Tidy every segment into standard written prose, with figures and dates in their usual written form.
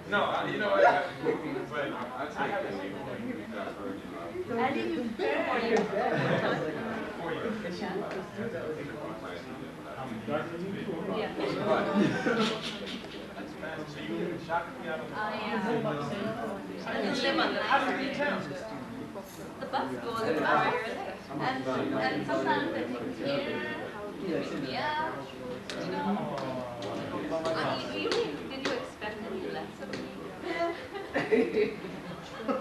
No, you know what? But I haven't seen one of you guys I didn't prepare for you. Yeah. So you live in Shakopee? I live on the How did you tell? The bus goes everywhere, and sometimes I think here, yeah, you know. I mean, did you expect any less of me?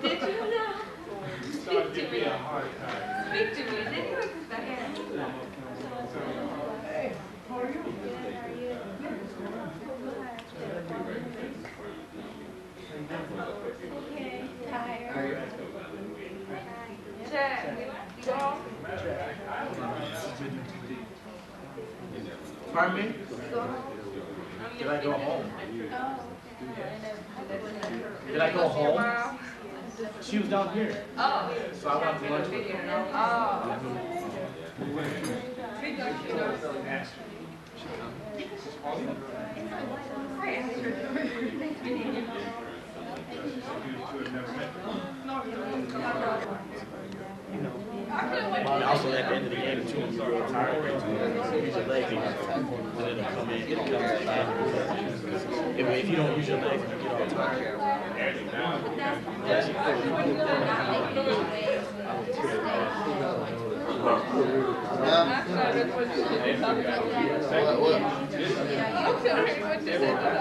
Did you know? Speak to me. Speak to me. Did you expect any less? Hey, how are you? Good, how are you? Okay, tired. Check. Go. Pardon me? Go. Did I go home? Oh, Did I go home? She was down here. oh. So I went to lunch with her. Also, at the end of the game, too, when you grow tired, use your legs, and then it'll come in. It'll come in. If you don't use your legs, you get all tired.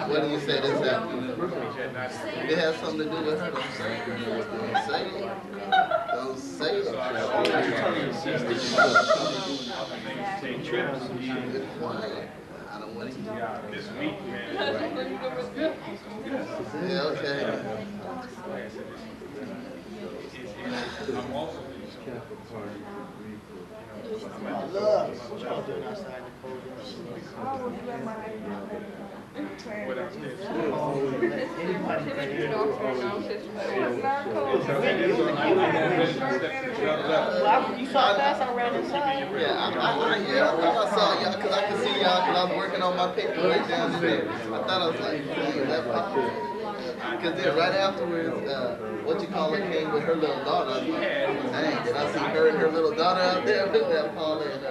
What do you say this afternoon? It has something to do with her. Don't say it. Don't say it. Take trips. It's quiet. I don't want to. This week, man. Yeah, okay. I'm also. What else? You saw us, I ran inside. Yeah, I saw y'all because I could see y'all because I was working on my paperwork down there. I thought I was like, dang, that because then right afterwards, what you call it came with her little daughter. I was like, dang, did I see her and her little daughter out there with that Paula and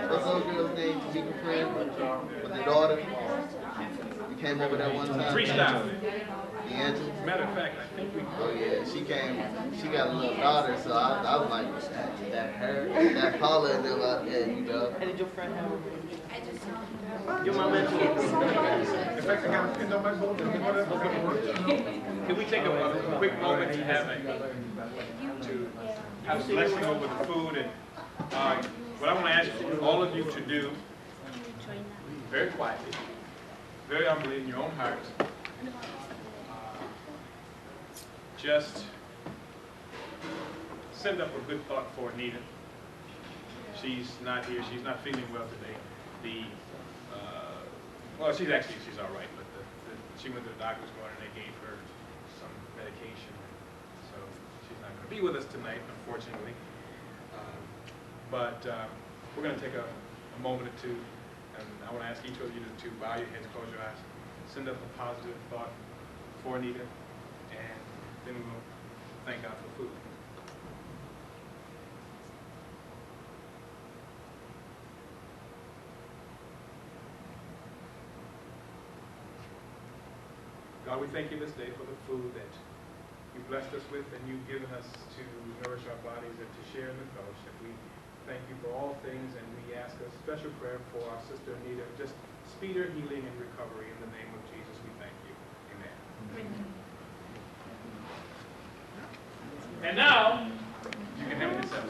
what's the old girl's name? Tamika friend with the daughter. You can't remember that one time? Freestyle. D'Angelo. Matter of fact, I think we. Oh yeah, she came. She got a little daughter, so I was like, that her, that Paula and them out there, you know. Hey, did your friend have a baby? I just saw You're my mentor. In fact, I got to pin on my phone. Can we take a quick moment to have a blessing over the food? And what I want to ask all of you to do, very quietly, very humbly in your own hearts, just send up a good thought for Anita. She's not here. She's not feeling well today. Well, she's all right, but she went to the doctor's morning and they gave her some medication. So she's not going to be with us tonight, unfortunately. But we're going to take a moment or two, and I want to ask each of you to bow your heads, close your eyes, send up a positive thought for Anita, and then we'll thank God for food. God, we thank you this day for the food that you blessed us with and you've given us to nourish our bodies and to share in the fellowship. We thank you for all things, and we ask a special prayer for our sister Anita. Just speed her healing and recovery in the name of Jesus. We thank you. Amen. And now, you can have it yourself.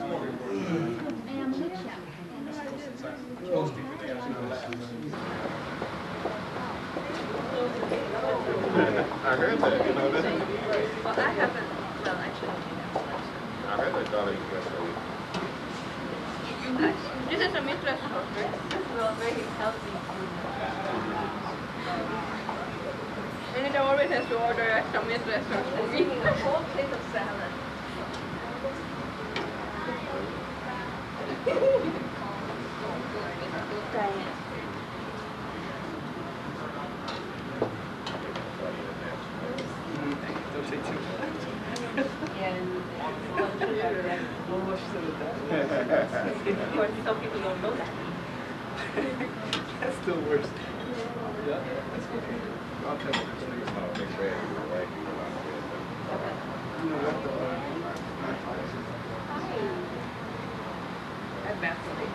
I heard that, you know that. Well, I haven't, well, I shouldn't do that. I heard that daughter you got so. This is a mistress house, right? Well, very healthy food. Anita always has to order some mistress house for me. A whole plate of salad. don't know that. That's still worse. Yeah, that's okay. I'll tell you. You know what, I'm vaccinated.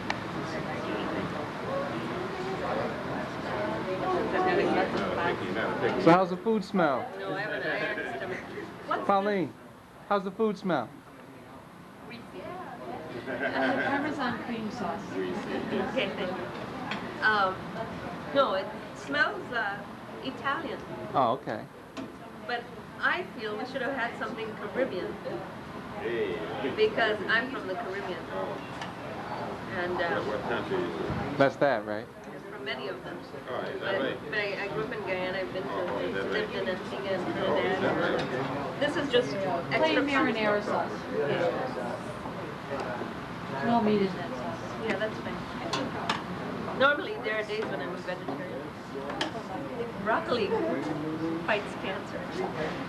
So how's the food smell? No, I haven't. I have stomach. What's Pauline, how's the food smell? Parmesan cream sauce. Okay, thank you. No, it smells Italian, Oh, okay. but I feel we should have had something Caribbean because I'm from the Caribbean, and What country is it? That's that, right? from many of them. Oh, is But, that right? but I grew up in Guyana. I've been to lived in Antigua and Oh, is that Trinidad. right? This is just extra Plain marinara sauce. Okay. No meat in that sauce. Yeah, that's fine. Normally, there are days when I'm a vegetarian. Broccoli fights cancer.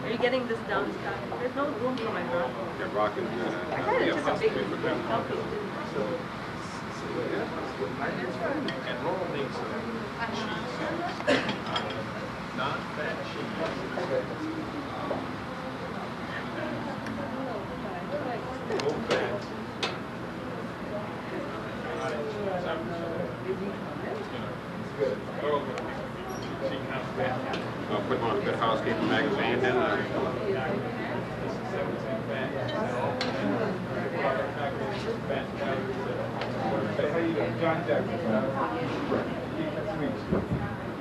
Are you getting this down, Scott? There's no room for my broccoli. Yeah, rocking. I heard it's just a big healthy. And Laurel makes cheese, non-fat cheese. Low fat. She comes back. I'll put on a Good Housekeeping magazine then. Hey, how you doing? John Jackson.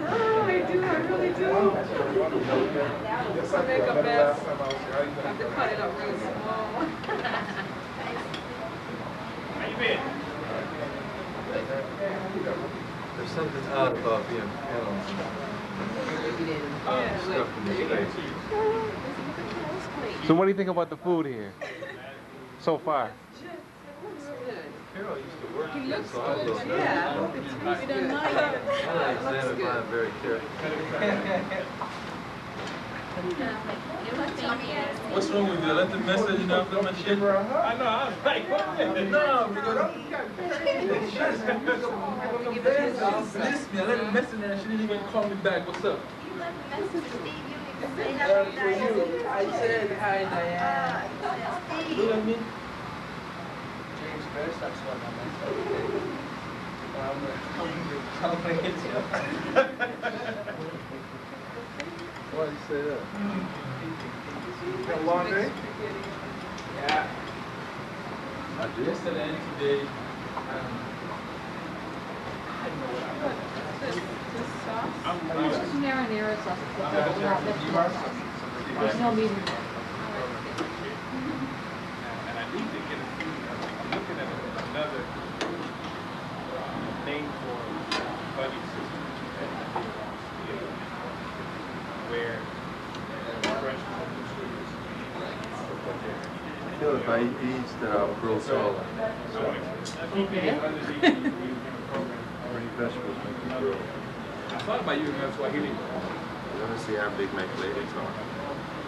Oh, I do, I really do. Yes, I make a mess. Last time I was here, how you I have to doing? cut it up really small. How you been? There's something odd about being stuff in the States. So what do you think about the food here? So far? Carol used to work He here, looks so I good, don't know. yeah. I examine mine very carefully. What's wrong with you? Let the message in after my shit. I know, I was like, no, because she missed me. I let her message her and she didn't even call me back. What's up? For you, I said hi, Diane. You know what I mean? James Ferris, that's what I meant. Why do you say that? Got a long day? Yeah. I do. Yesterday and today, I don't know what It's just marinara sauce. It's not vegetable sauce. There's no meat in there. And I need to get a few, I'm looking at another name for buddy system. Where fresh I feel if I eat these, then I'll grow taller. How many vegetables make you grow? I thought about using that Swahili, Let me see how big my ladies are.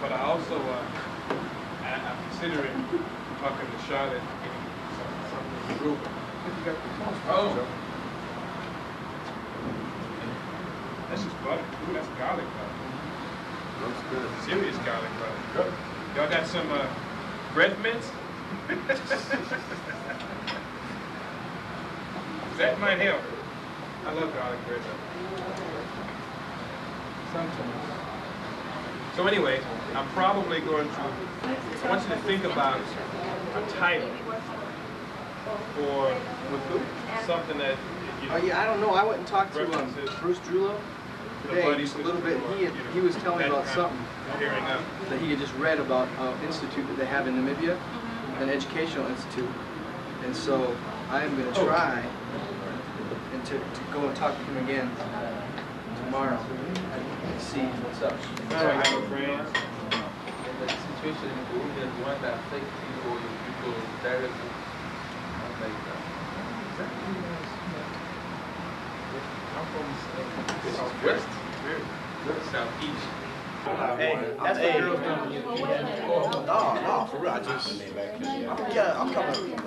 but I also, I'm considering talking to Charlotte, getting some group. Oh. That's just butter. Ooh, that's garlic butter. Looks good. Serious garlic butter. Y'all got some bread mints? That might help. I love garlic bread. Sometimes. So anyway, I'm probably going to, I want you to think about a title for something that you Oh yeah, I don't know. I went and talked to References. Bruce Drulo today just a little bit. He was telling me about something Hearing up. that he had just read about an institute that they have in Namibia, an educational institute. And so I am going to try and to go and talk to him again tomorrow and see what's up. All right, my friends. The situation in Burundi is one that affects you or your people directly. Like that. I'm from southwest, southeast. Hey, that's what girls do. No, for real. I just, yeah, I'm coming.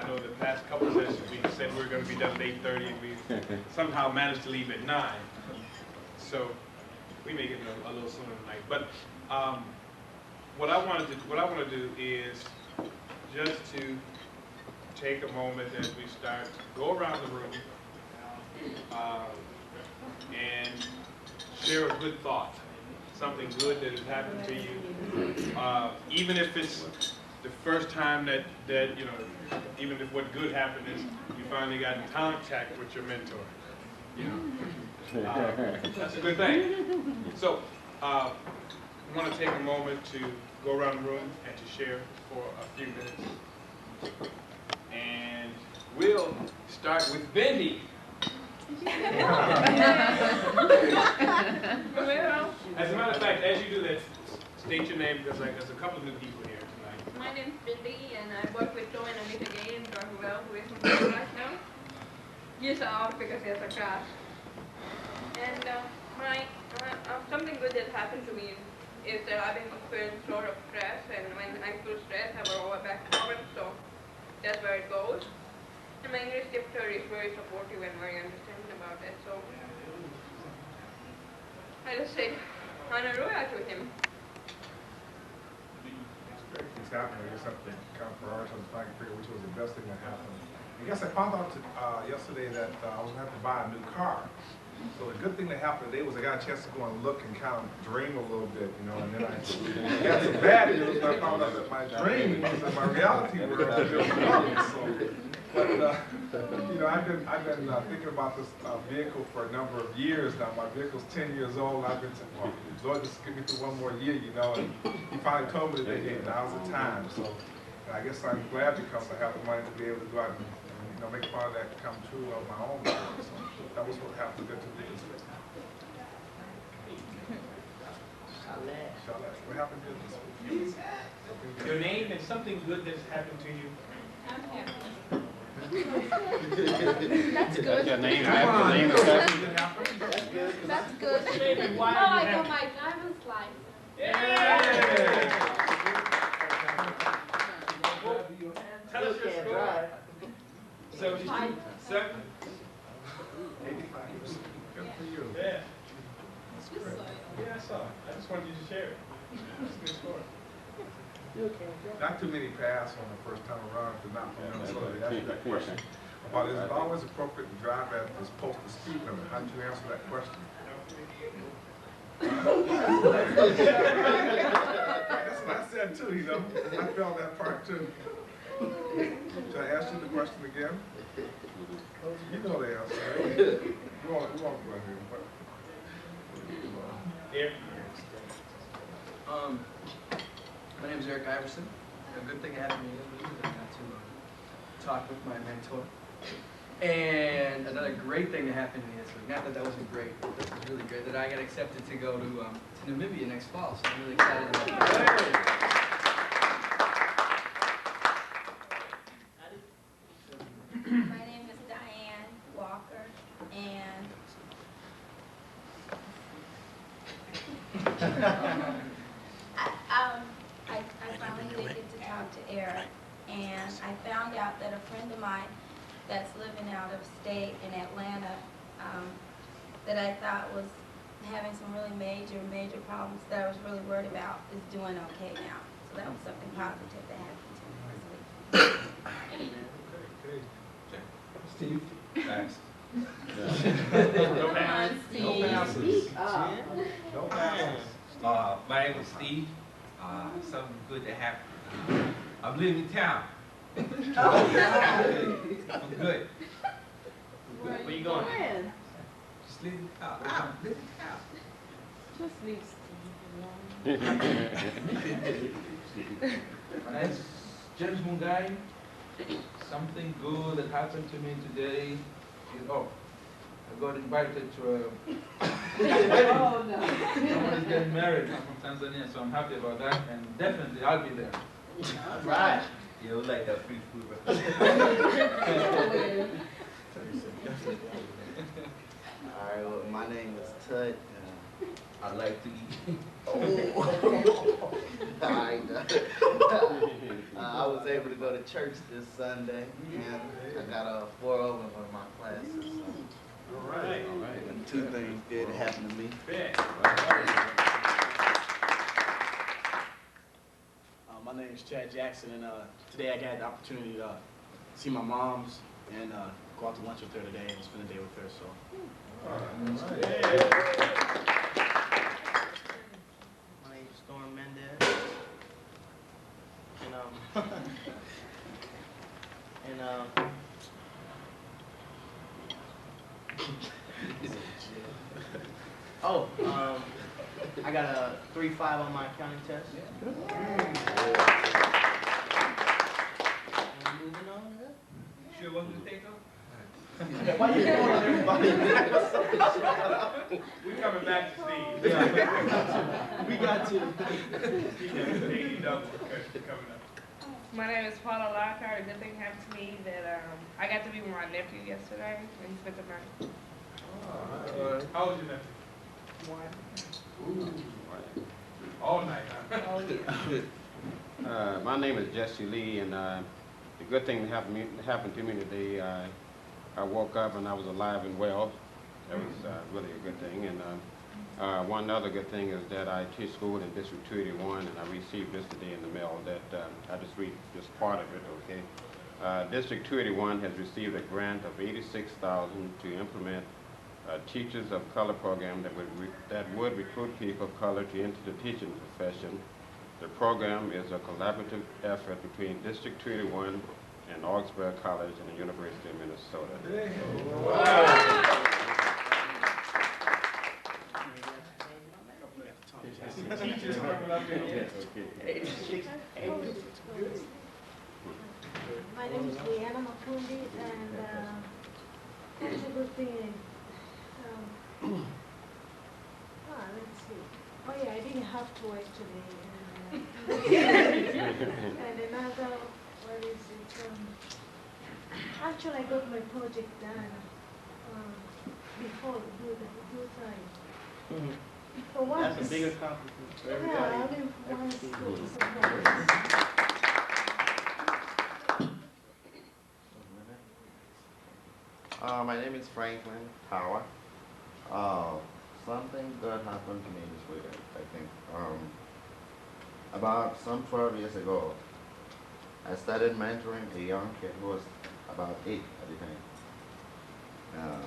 I know the past couple sessions, we said we were gonna be done at 8:30, and we somehow managed to leave at 9. So we may get a little sooner tonight. But what I want to do is just to take a moment as we start, go around the room and share a good thought, something good that has happened to you, even if it's the first time that you know, even if what good happened is you finally got in contact with your mentor, you know, that's a good thing. So I want to take a moment to go around the room and to share for a few minutes, and we'll start with Bendy. As a matter of fact, as you do that, state your name, because there's a couple of new people here tonight. My name's Bindi, and I work with Joe and Anita Gay and John Well, who is in right now. He's out because he has a crash. And something good that happened to me is that I've been experiencing sort of stress, and when I feel stressed, I have a lower back problem, so that's where it goes. And my English teacher is very supportive and very understanding about it, so I just say, I'm a royalty with him. It's happening. I guess I have to kind of prioritize and trying to figure which was the best thing that happened. I guess I found out yesterday that I was going to have to buy a new car. So the good thing that happened today was I got a chance to go and look and kind of dream a little bit, you know, and then I got some bad news. I found out that my dream was in my reality world. But you know, I've been thinking about this vehicle for a number of years now. My vehicle's 10 years old. I've been saying, well, Lord, just give me through one more year, you know. And he finally told me today, hey, now's the time. So I guess I'm glad because I have the money to be able to go out and you know, make part of that come true of my own life. So that was what happened to do this week. What happened to this week? Your name and something good that's happened to you. I'm happy. That's good. Your name, Come on. name That's good. That's good. Oh, I got my driver's license. Tell us your score. 72, 7. 85%. Good for you. Yeah. That's great. Yeah, I saw it. I just wanted you to share it. That's a good score. Not too many pass on the first time around if they're not from Minnesota. They ask you that question about is it always appropriate to drive at this posted speed limit? How did you answer that question? That's what I said too, you know. I felt that part too. Should I ask you the question again? You know the answer, right? We won't go here. Here. My name is Eric Iverson. A good thing that happened to me this week is I got to talk with my mentor. And another great thing that happened to me this week, not that that wasn't great, but this was really great, that I got accepted to go to Namibia next fall, so I'm really excited about that. My name is Diane Walker, and I finally did get to talk to Eric, and I found out that a friend of mine that's living out of state in Atlanta, that I thought was having some really major problems that I was really worried about, is doing okay now. So that was something positive that happened to me this week. Steve? Thanks. No passes. No passes. No passes. My name is Steve. Something good that happened. I'm living in town. I'm good. Where you going? Just leaving town. I'm living town. Just leave My name is James Mungai. Something good that happened to me today is, I got invited to a wedding. Oh, no. Someone is getting married from Tanzania, so I'm happy about that, and definitely I'll be there. All right. You know, like that free food. Alright, well, my name is Tut. I like to eat. Oh. I was able to go to church this Sunday, and I got 4 over in one of my classes. So. All right. And 2 things did happen to me. My name is Chad Jackson, and today I got the opportunity to see my mom's and go out to lunch with her today and spend the day with her. So. My name is Storm Mendez, I got a 3.5 on my accounting test. And moving on. Sure wasn't to take off? Why you going on everybody? We coming back to Steve. We got to. Steve double coming up. My name is Paula Lockhart. A good thing happened to me that I got to be with my nephew yesterday, and he spent the night. How old is your nephew? 1. Ooh. All night, huh? Oh, yeah. My name is Jesse Lee, and the good thing that happened to me today, I woke up and I was alive and well. That was really a good thing. And one other good thing is that I teach school in District 281, and I received this today in the mail that I just read just part of it, okay? District 281 has received a grant of $86,000 to implement Teachers of Color program that would recruit people of color to enter the teaching profession. The program is a collaborative effort between District 281 and Augsburg College and the University of Minnesota. Teachers coming up here. My name is Liana Makundi, and it's a good thing. Let's see. Oh yeah, I didn't have to work today. And another, what is it? Actually, I got my project done before due time. So once, That's a big accomplishment for everybody. yeah, I mean, once My name is Franklin Tower. Something good happened to me this weekend, I think. About some 12 years ago, I started mentoring a young kid who was about 8 at the time.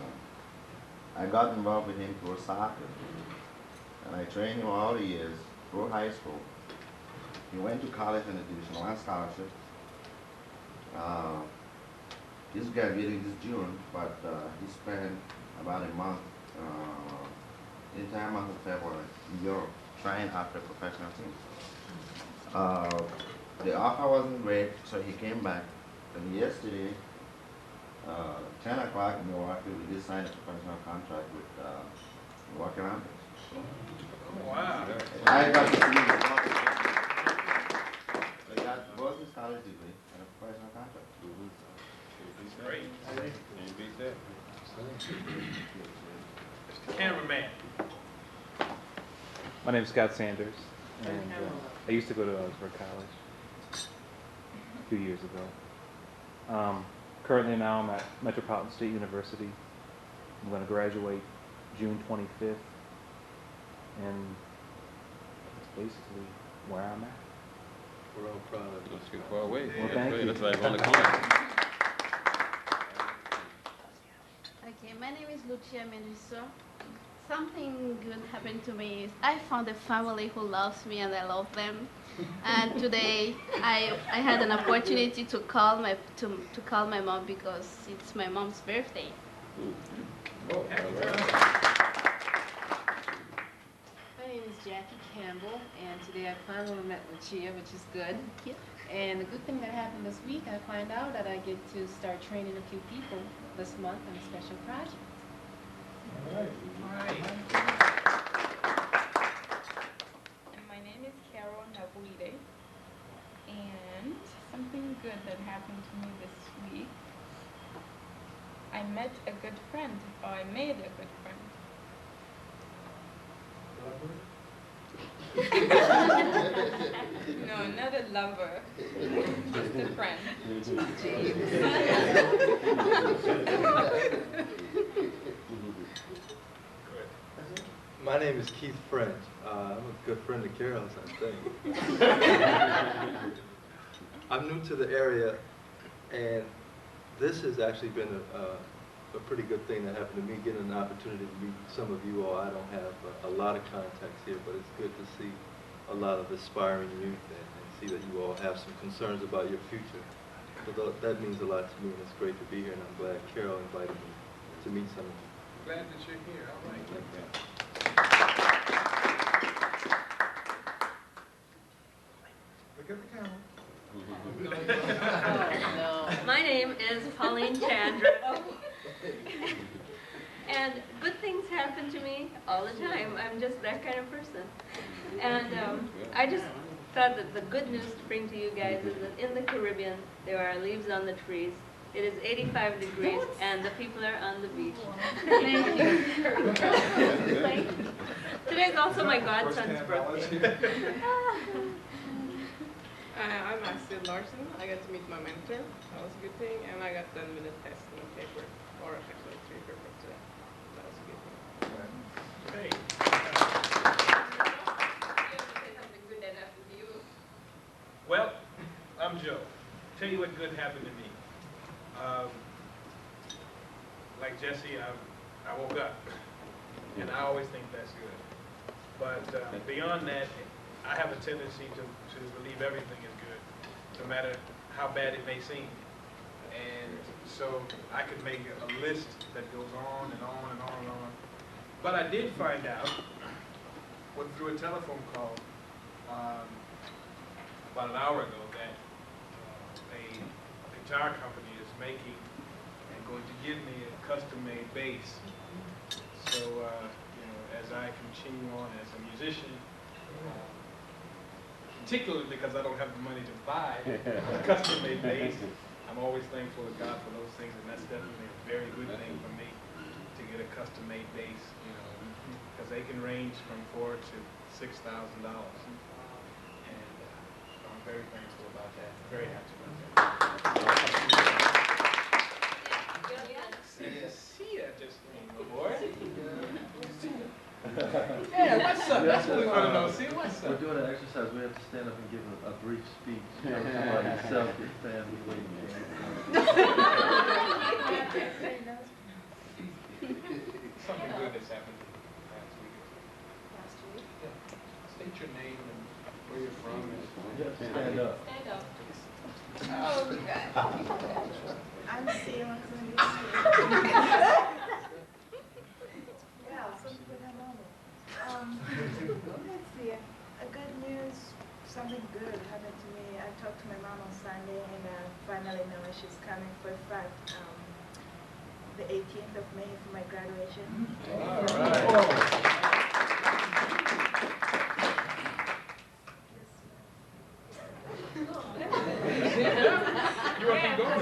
I got involved with him through soccer, and I trained him all the years through high school. He went to college on a Division I scholarship. He's graduating this June, but he spent about a month, the entire month of February in Europe, trying out for professional teams. The offer wasn't great, so he came back. And yesterday, 10 o'clock in Milwaukee, we did sign a professional contract with Milwaukee Olympics. Wow. I got to see him. I got both his college degree and a professional contract. Great. Can't beat that. Mr. Cameraman. My name is Scott Sanders, and I used to go to Augsburg College a few years ago. Currently now I'm at Metropolitan State University. I'm going to graduate June 25th, and that's basically where I'm at. We're all proud of you. Let's get far away. Well, thank you. That's right on the corner. Okay, my name is Lucia Melissa. Something good happened to me is I found a family who loves me and I love them. And today I had an opportunity to call my mom because it's my mom's birthday. My name is Jackie Campbell, and today I finally met Lucia, which is good. Thank you. And the good thing that happened this week, I find out that I get to start training a few people this month on a special project. And my name is Carol Nabuide, and something good that happened to me this week, I met a good friend, or I made a good friend. No, not a lover, just a friend. My name is Keith French. I'm a good friend of Carol's, I think. I'm new to the area, and this has actually been a pretty good thing that happened to me, getting an opportunity to meet some of you all. I don't have a lot of contacts here, but it's good to see a lot of aspiring youth and see that you all have some concerns about your future. So that means a lot to me, and it's great to be here, and I'm glad Carol invited me to meet some of you. Glad that you're here. All right. Look at the camera. My name is Pauline Chandra. And good things happen to me all the time. I'm just that kind of person. And I just thought that the good news to bring to you guys is that in the Caribbean, there are leaves on the trees. It is 85 degrees, and the people are on the beach. Thank you. Thank you. Today's also my godson's birthday. I'm Astrid Larson. I got to meet my mentor. That was a good thing. And I got done with a test and a paper, or actually 3 papers today. That was a good thing. Great. Something good that happened to you. Well, I'm Joe. Tell you what good happened to me. Like Jesse, I woke up, and I always think that's good. But beyond that, I have a tendency to believe everything is good, no matter how bad it may seem. And so I could make a list that goes on and on and on and on. But I did find out, through a telephone call about an hour ago, that a guitar company is making and going to give me a custom-made bass. So, as I continue on as a musician, particularly because I don't have the money to buy a custom-made bass, I'm always thankful to God for those things, and that's definitely a very good thing for me to get a custom-made bass, because they can range from $4,000 to $6,000, and so I'm very thankful about that. Very happy about that. See ya, just my boy. Yeah, what's up? That's what we want to know. See, what's up? We're doing an exercise. We have to stand up and give a brief speech about yourself, your family, waiting. Something good that's happened last week. Yeah. State your name and where you're from. You have to stand up. Stand up. Oh, God. I'm Sheila. Yeah, something good happened. Let's see. A good news, something good happened to me. I talked to my mom on Sunday, and I finally know she's coming for a fact the 18th of May for my graduation. All right. You want to keep going?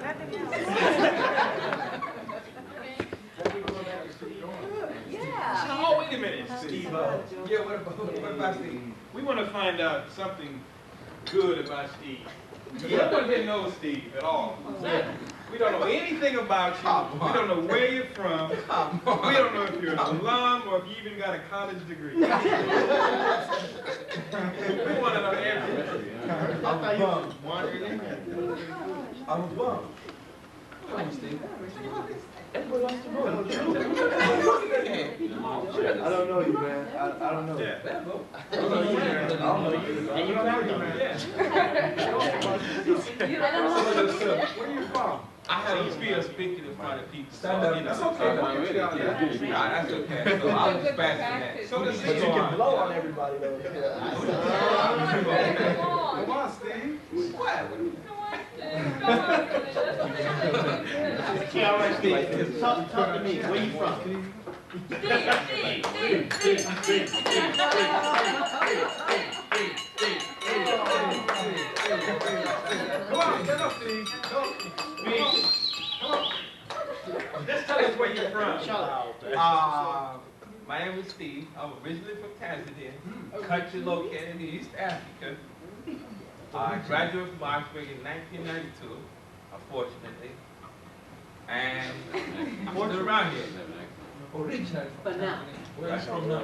Nothing else. Yeah. Oh, wait a minute, Steve. Yeah, what about Steve? We want to find out something good about Steve. Nobody here knows Steve at all. We don't know anything about you. We don't know where you're from. We don't know if you're an alum or if you even got a college degree. We want to know everything. I'm a bum. I'm a bum. Come on, Steve. Everybody wants to know. I don't know you, man. I don't know. Yeah. I don't know you, man. I don't know you. And you don't know you, man. Where are you from? I have to be speaking in front of people. Stand up. That's okay. That's okay. So I was just passing that. So the But you can blow on everybody, though. Come on, Steve. What? Okay, all right, Steve. Talk to me. Where you from? Come on, stand up, Steve. Come on. Just tell us where you're from. My name is Steve. I'm originally from Tanzania, country located in East Africa. I graduated from Augsburg in 1992, unfortunately. And I'm still around here. Originally But from now. Tanzania. Where are you from now?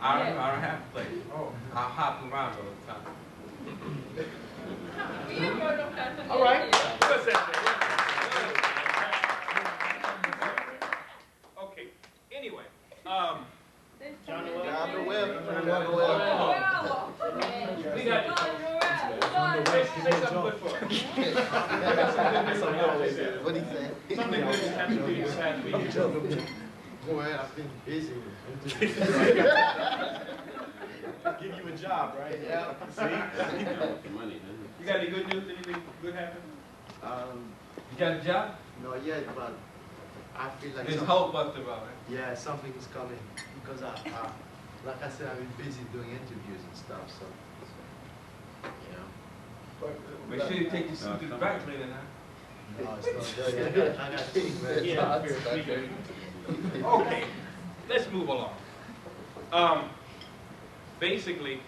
I don't have a place. Oh. I hop around all the time. All right. Okay, anyway, John the Web. we got say something good for us. What do you say? Something good that's happened to you this past week. Boy, I've been busy. Give you a job, right? Yeah. Money, huh? You got any good news? Anything good happened? You got a job? Not yet, but I feel like There's hope, Buster, about it. yeah, something is coming because like I said, I've been busy doing interviews and stuff. So, you know. Make sure you take your suit to the back later now. No, it's not done yet. I got things, man. Okay, let's move along. Basically,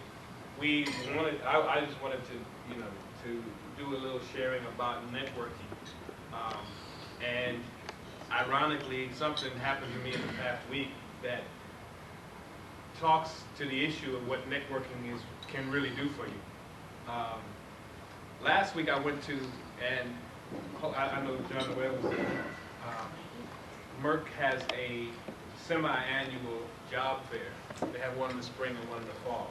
we wanted, I just wanted to, to do a little sharing about networking. And ironically, something happened to me in the past week that talks to the issue of what networking can really do for you. Last week I went to, and I know John Webb was there. Merck has a semi-annual job fair. They have one in the spring and one in the fall.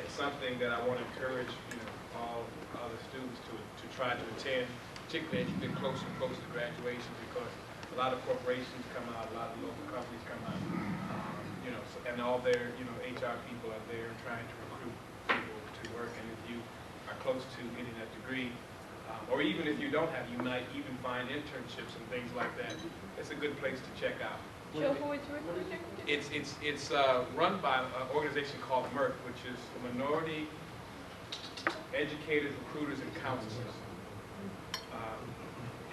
It's something that I want to encourage, all other students to try to attend, particularly as you get closer and closer to graduation, because a lot of corporations come out, a lot of local companies come out, and all their, HR people are there trying to recruit people to work. And if you are close to getting that degree, or even if you don't have, you might even find internships and things like that. It's a good place to check out. So who is recruiting? It's run by an organization called MERC, which is Minority Educators, Recruiters, and Counselors.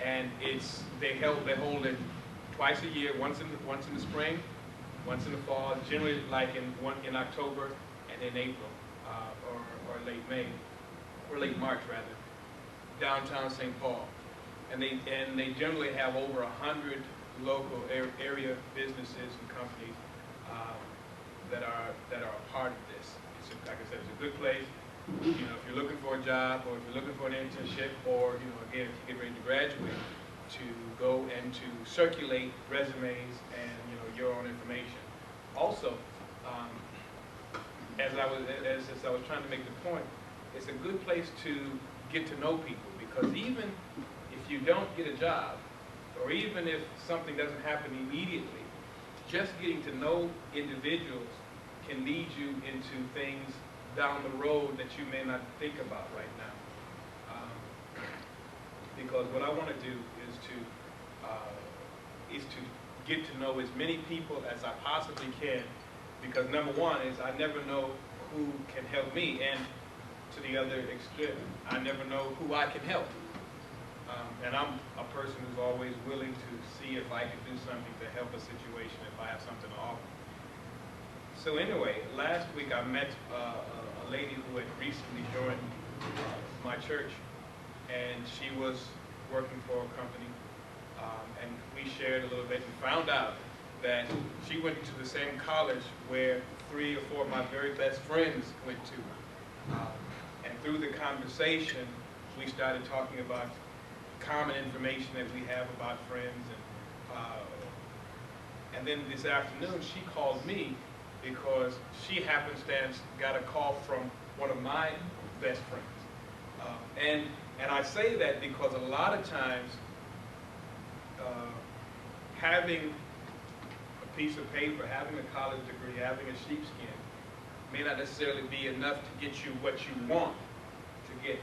And they hold it twice a year, once in the spring, once in the fall, generally like in October and in April, or late May, or late March rather, downtown St. Paul. And they generally have over 100 local area businesses and companies that are a part of this. Like I said, it's a good place. If you're looking for a job, or if you're looking for an internship, or again, if you get ready to graduate, to go and to circulate resumes and your own information. Also, as I was trying to make the point, it's a good place to get to know people, because even if you don't get a job, or even if something doesn't happen immediately, just getting to know individuals can lead you into things down the road that you may not think about right now. Because what I want to do is to get to know as many people as I possibly can, because number one is I never know who can help me, and to the other extreme, I never know who I can help. And I'm a person who's always willing to see if I can do something to help a situation if I have something to offer. So anyway, last week I met a lady who had recently joined my church, and she was working for a company, and we shared a little bit and found out that she went to the same college where 3 or 4 of my very best friends went to. And through the conversation, we started talking about common information that we have about friends, and then this afternoon she called me because she happenstance got a call from one of my best friends. And I say that because a lot of times having a piece of paper, having a college degree, having a sheepskin may not necessarily be enough to get you what you want to get.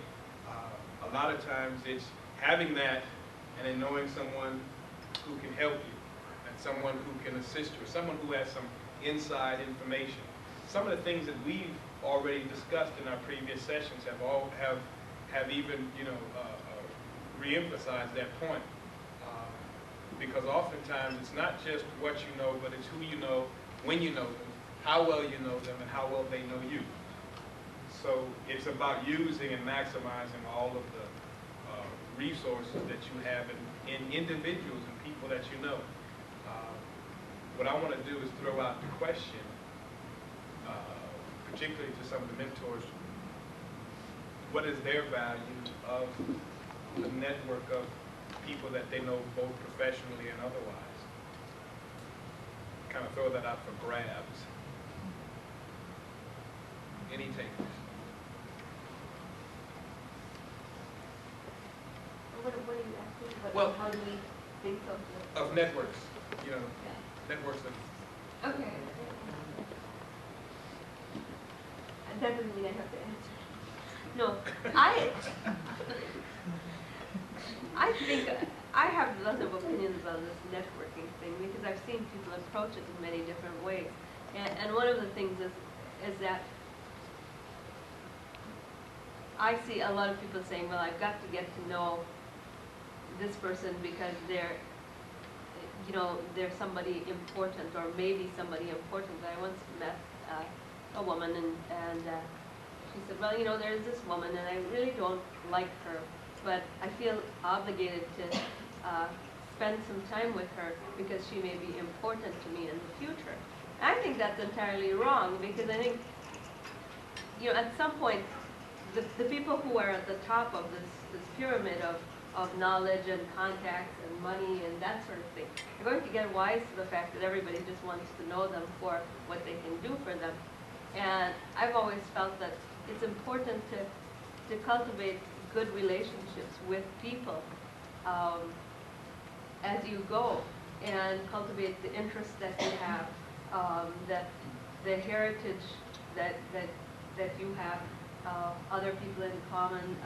A lot of times it's having that and then knowing someone who can help you, and someone who can assist you, someone who has some inside information. Some of the things that we've already discussed in our previous sessions have even re-emphasized that point, because oftentimes it's not just what you know, but it's who you know when you know them, how well you know them, and how well they know you. So it's about using and maximizing all of the resources that you have in individuals and people that you know. What I want to do is throw out the question, particularly to some of the mentors, what is their value of the network of people that they know both professionally and otherwise? Kind of throw that out for grabs. Any takers? What are you asking? Well, how do we think of networks, you know, networks of. Okay. That doesn't mean I have to answer. No, I think I have lots of opinions on this networking thing because I've seen people approach it in many different ways. And one of the things is that I see a lot of people saying, well, I've got to get to know this person because they're somebody important, or maybe somebody important. I once met a woman, and she said, well, there's this woman, and I really don't like her, but I feel obligated to spend some time with her because she may be important to me in the future. I think that's entirely wrong, because I think, at some point, the people who are at the top of this pyramid of knowledge and contacts and money and that sort of thing are going to get wise to the fact that everybody just wants to know them for what they can do for them. And I've always felt that it's important to cultivate good relationships with people as you go, and cultivate the interests that you have, that the heritage that you have, other people in common.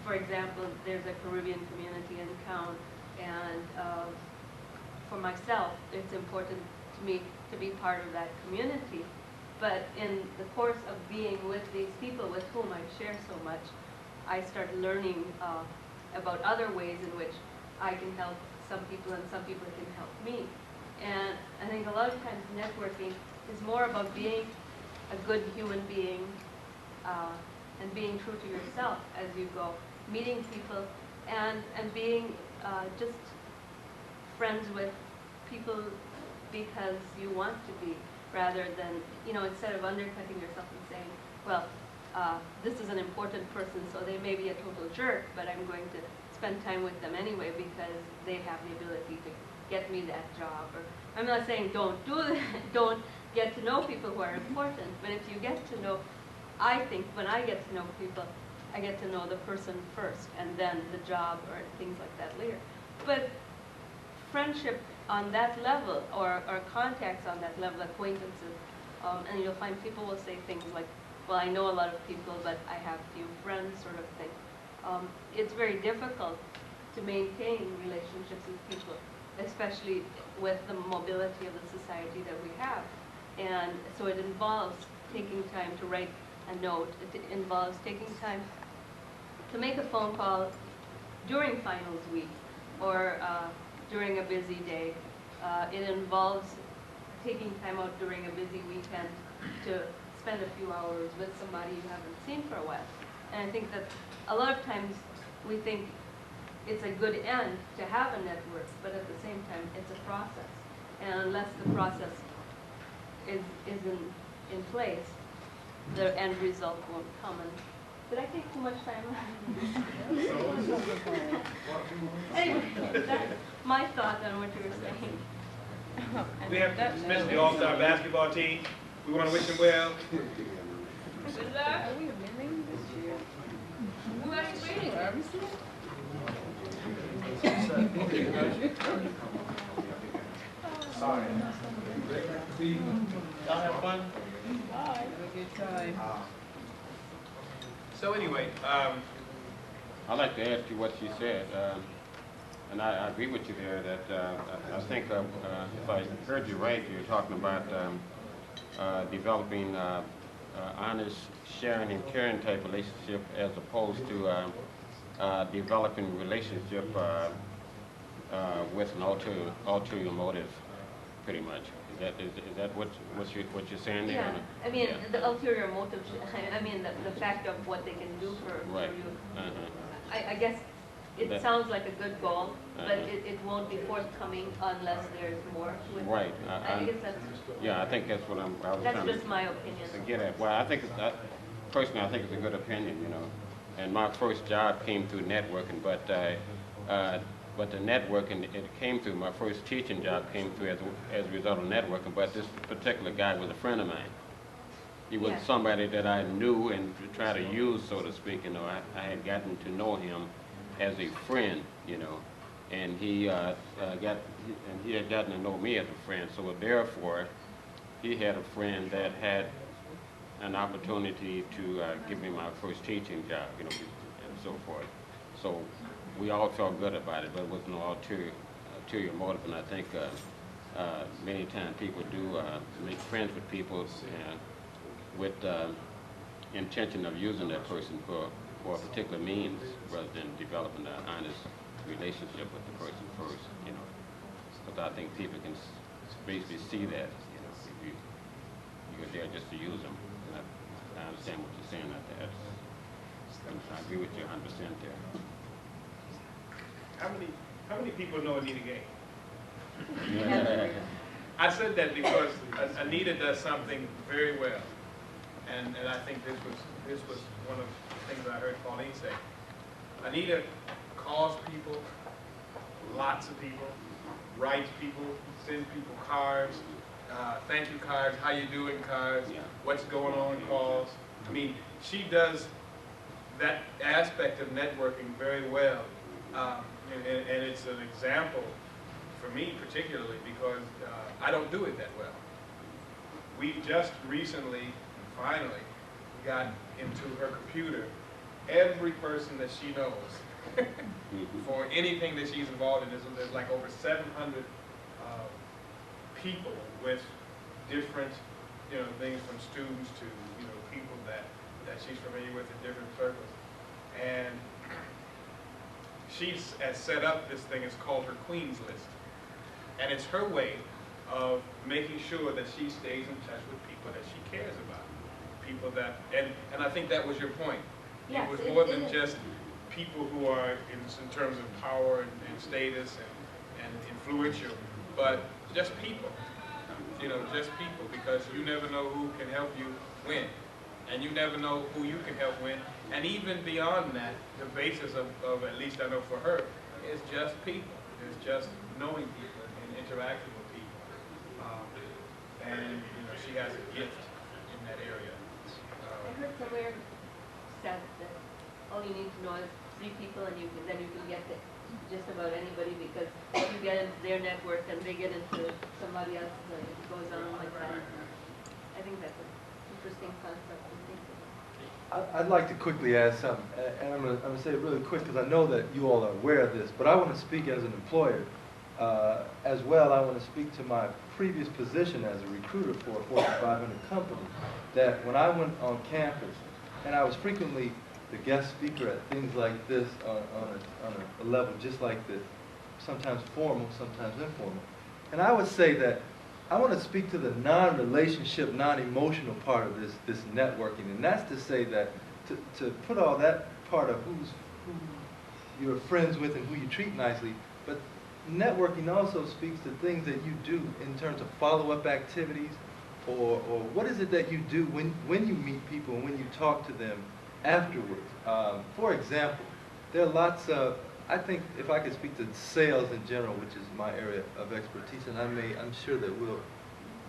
For example, there's a Caribbean community in town, and for myself, it's important to me to be part of that community. But in the course of being with these people with whom I share so much, I start learning about other ways in which I can help some people and some people can help me. And I think a lot of times networking is more about being a good human being and being true to yourself as you go, meeting people and being just friends with people because you want to be, rather than, instead of undercutting yourself and saying, well, this is an important person, so they may be a total jerk, but I'm going to spend time with them anyway because they have the ability to get me that job. Or I'm not saying don't do that, don't get to know people who are important, but if you get to know, I think when I get to know people, I get to know the person first, and then the job or things like that later. But friendship on that level, or contacts on that level, acquaintances, and you'll find people will say things like, well, I know a lot of people, but I have few friends, sort of thing. It's very difficult to maintain relationships with people, especially with the mobility of the society that we have. And so it involves taking time to write a note. It involves taking time to make a phone call during finals week or during a busy day. It involves taking time out during a busy weekend to spend a few hours with somebody you haven't seen for a while. And I think that a lot of times we think it's a good end to have a network, but at the same time it's a process. And unless the process is in place, the end result won't come. And did I take too much time? Anyway, that's my thought on what you were saying. We have dismissed the All-Star basketball team. We want to wish them well. Good luck. Are we winning this year? Who are you waiting? Sorry. Y'all have fun? Bye. Have a good time. So anyway, I'd like to add to what she said, and I agree with you there that I think if I heard you right, you're talking about developing honest, sharing, and caring type relationship as opposed to developing relationship with an ulterior motive. pretty much. Is that what you're saying there? Yeah, I mean, Yeah. the ulterior motive, I mean, the fact of what they can do for Right. you. Uh-huh. I guess it That- sounds like a good goal, but Uh-huh. it won't be forthcoming unless there's more with it. Right. I guess that's, Yeah, I think that's what I was that's trying just my opinion. to get at. Well, I think personally, I think it's a good opinion, you know. And my first job came through networking, but the networking, it came through, my first teaching job came through as a result of networking, but this particular guy was a friend of mine. He was Yeah. somebody that I knew and to try to use, so to speak, you know. I had gotten to know him as a friend, you know, and he had gotten to know me as a friend, so therefore, he had a friend that had an opportunity to give me my first teaching job, you know, and so forth. So we all felt good about it, but it was no ulterior motive. And I think many times people do make friends with people with intention of using that person for a particular means, rather than developing an honest relationship with the person first, you know. Because I think people can basically see that, you know, if you're there just to use them. And I understand what you're saying about that. I agree with you 100% there. How many people know Anita Gay? Yeah. I said that because Anita does something very well, and I think this was one of the things I heard Pauline say. Anita calls people, lots of people, writes people, sends people cards, thank you cards, how you doing cards, what's going on calls. I mean, she does that aspect of networking very well, and it's an example for me particularly because I don't do it that well. We just recently, finally, got into her computer every person that she knows for anything that she's involved in. There's like over 700 people with different, you know, things from students to, you know, people that she's familiar with in different circles. And she's set up this thing, it's called her Queen's List. And it's her way of making sure that she stays in touch with people that she cares about. People that, and I think that was your point. Yes, it was more than just people who are in terms of power and status and influential, but just people. You know, just people, because you never know who can help you win. And you never know who you can help win. And even beyond that, the basis of at least I know for her, is just people. It's just knowing people and interacting with people. And, you know, she has a gift in that area. I heard somewhere said that all you need to know is 3 people, and then you can get to just about anybody, because you get into their network and they get into somebody else, and it goes on like that. I think that's an interesting concept to think about. I'd like to quickly add something, and I'm going to say it really quick because I know that you all are aware of this, but I want to speak as an employer. As well, I want to speak to my previous position as a recruiter for a Fortune 500 company, that when I went on campus, and I was frequently the guest speaker at things like this on a level just like this, sometimes formal, sometimes informal. And I would say that I want to speak to the non-relationship, non-emotional part of this networking, and that's to say that to put all that part of who you're friends with and who you treat nicely, but networking also speaks to things that you do in terms of follow-up activities, or what is it that you do when you meet people and when you talk to them afterwards. For example, there are lots of, I think if I could speak to sales in general, which is my area of expertise, and I'm sure that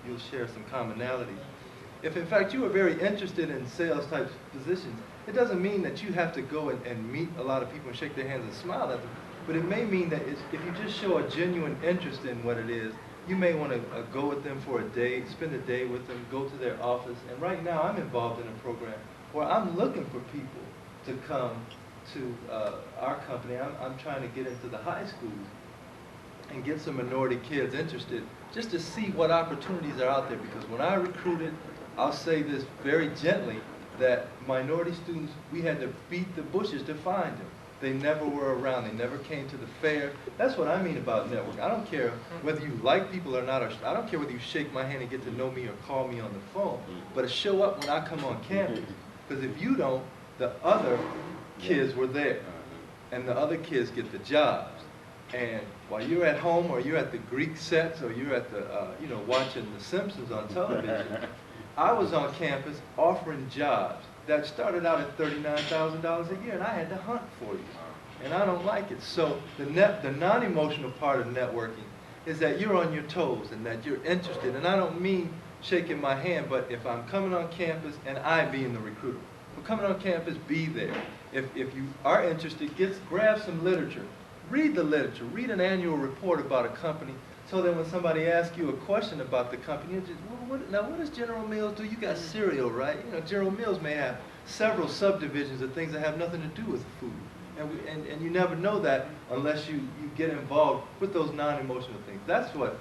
you'll share some commonality. If in fact you are very interested in sales type positions, it doesn't mean that you have to go and meet a lot of people and shake their hands and smile at them, but it may mean that if you just show a genuine interest in what it is, you may want to go with them for a day, spend a day with them, go to their office. And right now I'm involved in a program where I'm looking for people to come to our company. I'm trying to get into the high schools and get some minority kids interested just to see what opportunities are out there. Because when I recruited, I'll say this very gently, that minority students, we had to beat the bushes to find them. They never were around. They never came to the fair. That's what I mean about networking. I don't care whether you like people or not. Or I don't care whether you shake my hand and get to know me or call me on the phone. But to show up when I come on campus. Because if you don't, the other kids were there. And the other kids get the jobs. And while you're at home or you're at the Greek sets or you're at the, watching The Simpsons on television, I was on campus offering jobs that started out at $39,000 a year, and I had to hunt for you. And I don't like it. So the non-emotional part of networking is that you're on your toes and that you're interested. And I don't mean shaking my hand, but if I'm coming on campus and I being the recruiter, if I'm coming on campus, be there. If you are interested, grab some literature. Read the literature. Read an annual report about a company so that when somebody asks you a question about the company, you just, well, what does General Mills do? You got cereal, right? General Mills may have several subdivisions of things that have nothing to do with food. And you never know that unless you get involved with those non-emotional things. That's what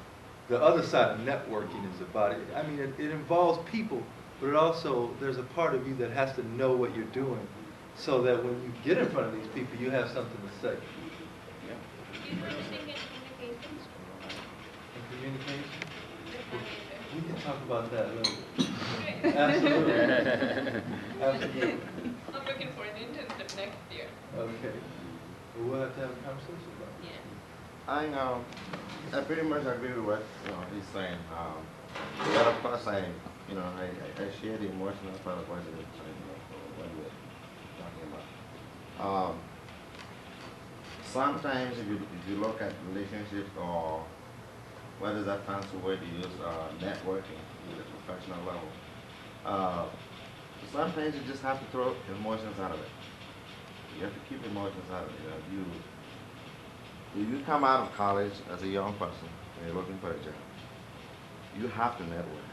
the other side of networking is about. I mean, it involves people, but it also, there's a part of you that has to know what you're doing so that when you get in front of these people, you have something to say. Communication? We can talk about that later. Absolutely. Absolutely. I'm looking for an internship next year. Okay. We'll have to have a conversation about it. Yeah. I pretty much agree with what he's saying. But of course, I share the emotional part of what you're talking about. Sometimes if you look at relationships or what is that fancy word you use, networking at the professional level, sometimes you just have to throw emotions out of it. You have to keep emotions out of it. If you come out of college as a young person and you're looking for a job, you have to network.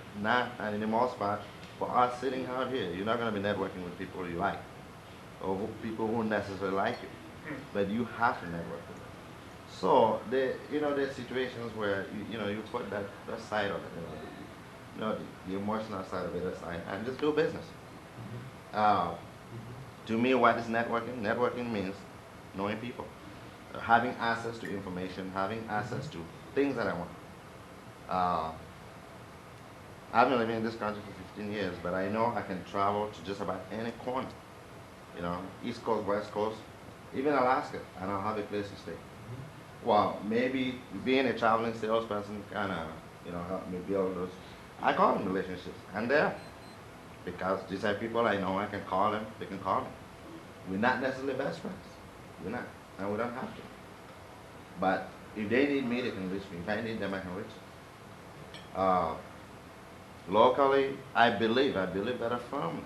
And in the most part, for us sitting out here, you're not going to be networking with people you like or people who necessarily like you. But you have to network with them. So there's situations where you put that side of it, the emotional side of it aside, and just do business. To me, what is networking? Networking means knowing people, having access to information, having access to things that I want. I've been living in this country for 15 years, but I know I can travel to just about any corner. East Coast, West Coast, even Alaska, and I'll have a place to stay. Well, maybe being a traveling salesperson kind of, help me build those. I call them relationships, and they're because these are people I know. I can call them; they can call me. We're not necessarily best friends. We're not, and we don't have to. But if they need me, they can reach me. If I need them, I can reach them. Locally, I believe very firmly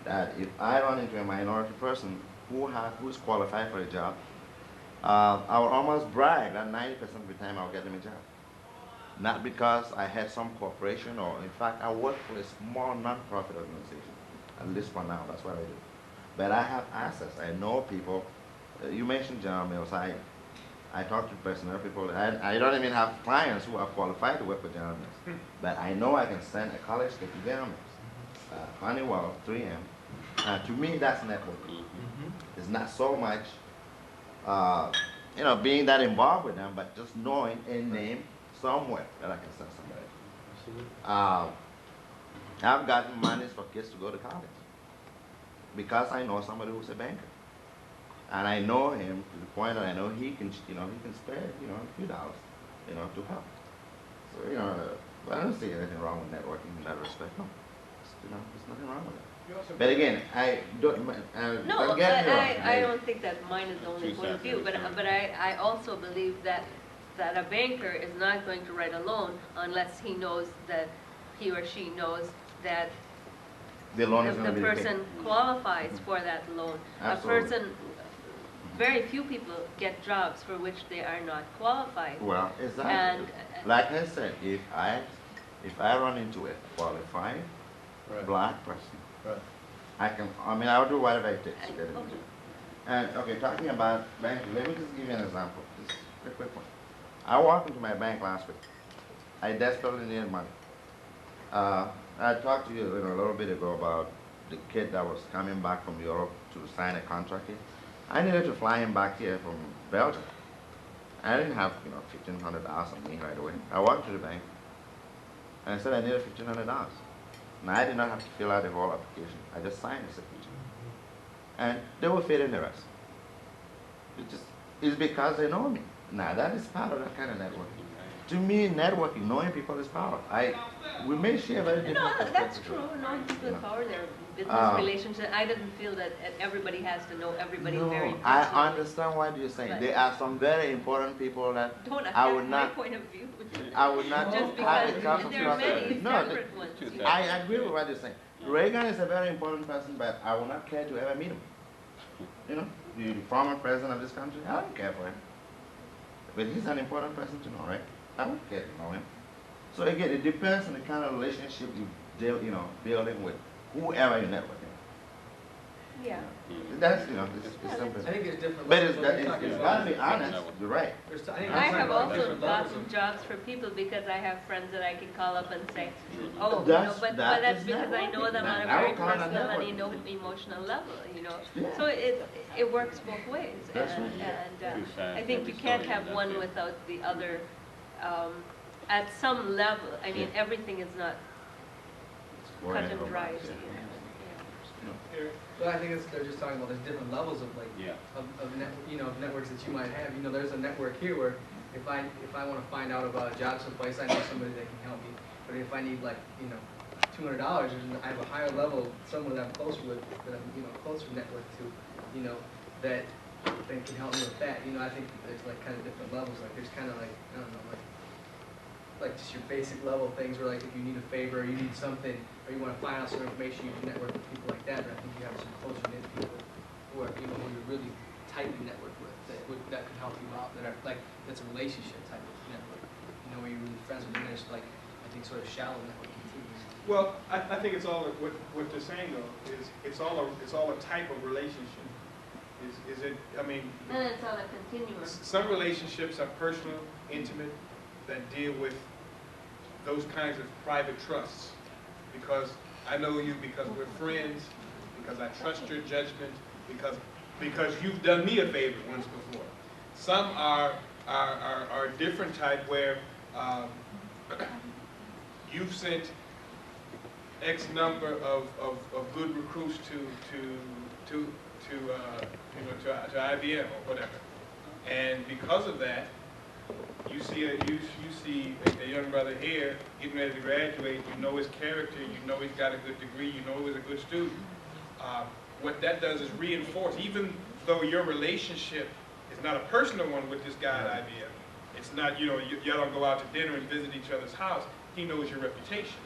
that if I run into a minority person who's qualified for a job, I will almost brag that 90% of the time I'll get them a job. Not because I had some corporation or, in fact, I work for a small non-profit organization. At least for now, that's what I do. But I have access. I know people. You mentioned General Mills. I talk to personnel people. I don't even have clients who are qualified to work for General Mills. But I know I can send a college kid to General Mills. Honeywell, 3M. To me, that's networking. It's not so much, being that involved with them, but just knowing a name somewhere that I can send somebody. I've gotten money for kids to go to college because I know somebody who's a banker, and I know him to the point that I know he can spare, a few dollars, to help. So, I don't see anything wrong with networking in that respect. No, there's nothing wrong with it. But again, I don't. No, I don't think that mine is the only point of view. But I also believe that a banker is not going to write a loan unless he knows that he or she knows that the loan the person qualifies for that loan. Absolutely. Very few people get jobs for which they are not qualified. Well, exactly. And like I said, if I run into a qualified black person, I'll do whatever it takes to get it. And okay, talking about banking, let me just give you an example. Just a quick one. I walked into my bank last week. I desperately needed money. I talked to you a little bit ago about the kid that was coming back from Europe to sign a contract here. I needed to fly him back here from Belgium. I didn't have, $1,500 on me right away. I walked to the bank and I said I needed $1,500. Now I did not have to fill out the whole application. I just signed the signature. And they will fit in the rest. It's because they know me. Now that is part of that kind of networking. To me, networking, knowing people is power. We may share very different That's perspectives. true. Knowing people is power. There are business relationships. I didn't feel that everybody has to know everybody very personally. I understand what you're saying. There are some very important people that Don't I would affect not. my point of view. I would not Just have because the chance there are many no, separate ones. I agree with what you're saying. Reagan is a very important person, but I would not care to ever meet him. The former president of this country, I don't care for him. But he's an important person to know, right? I wouldn't care to know him. So again, it depends on the kind of relationship you building with whoever you're networking. Yeah. That's it's simple. I think there's different But levels. it's got to be honest. You're right. I have also gotten jobs for people because I have friends that I can call up and say, oh, but that's because I know them on a very personal and emotional level, Yeah. So it works both ways. And I think you can't have one without the other. At some level, I mean, everything is not cut and dried. But I think they're just talking about there's different levels of of networks that you might have. There's a network here where if I want to find out about a job someplace, I know somebody that can help me. But if I need $200, I have a higher level, someone that I'm closer with, that I'm closer network to, that can help me with that. I think there's kind of different levels. There's kind of I don't know, like just your basic level things where if you need a favor or you need something or you want to find out some information, you can network with people like that. But I think you have some closer knit people who are who you're really tightly networked with that can help you out. That are that's a relationship type of network. Where you're really friends with them. There's I think sort of shallow networking too. Well, I think it's all what they're saying though is it's all a type of relationship. Is it? I mean. And it's on a continuum. Some relationships are personal, intimate, that deal with those kinds of private trusts. Because I know you, because we're friends, because I trust your judgment, because you've done me a favor once before. Some are different type where you've sent X number of good recruits to IBM or whatever, and because of that, you see a young brother here getting ready to graduate. You know his character. You know he's got a good degree. You know he was a good student. What that does is reinforce, even though your relationship is not a personal one with this guy at IBM. It's not, y'all don't go out to dinner and visit each other's house. He knows your reputation.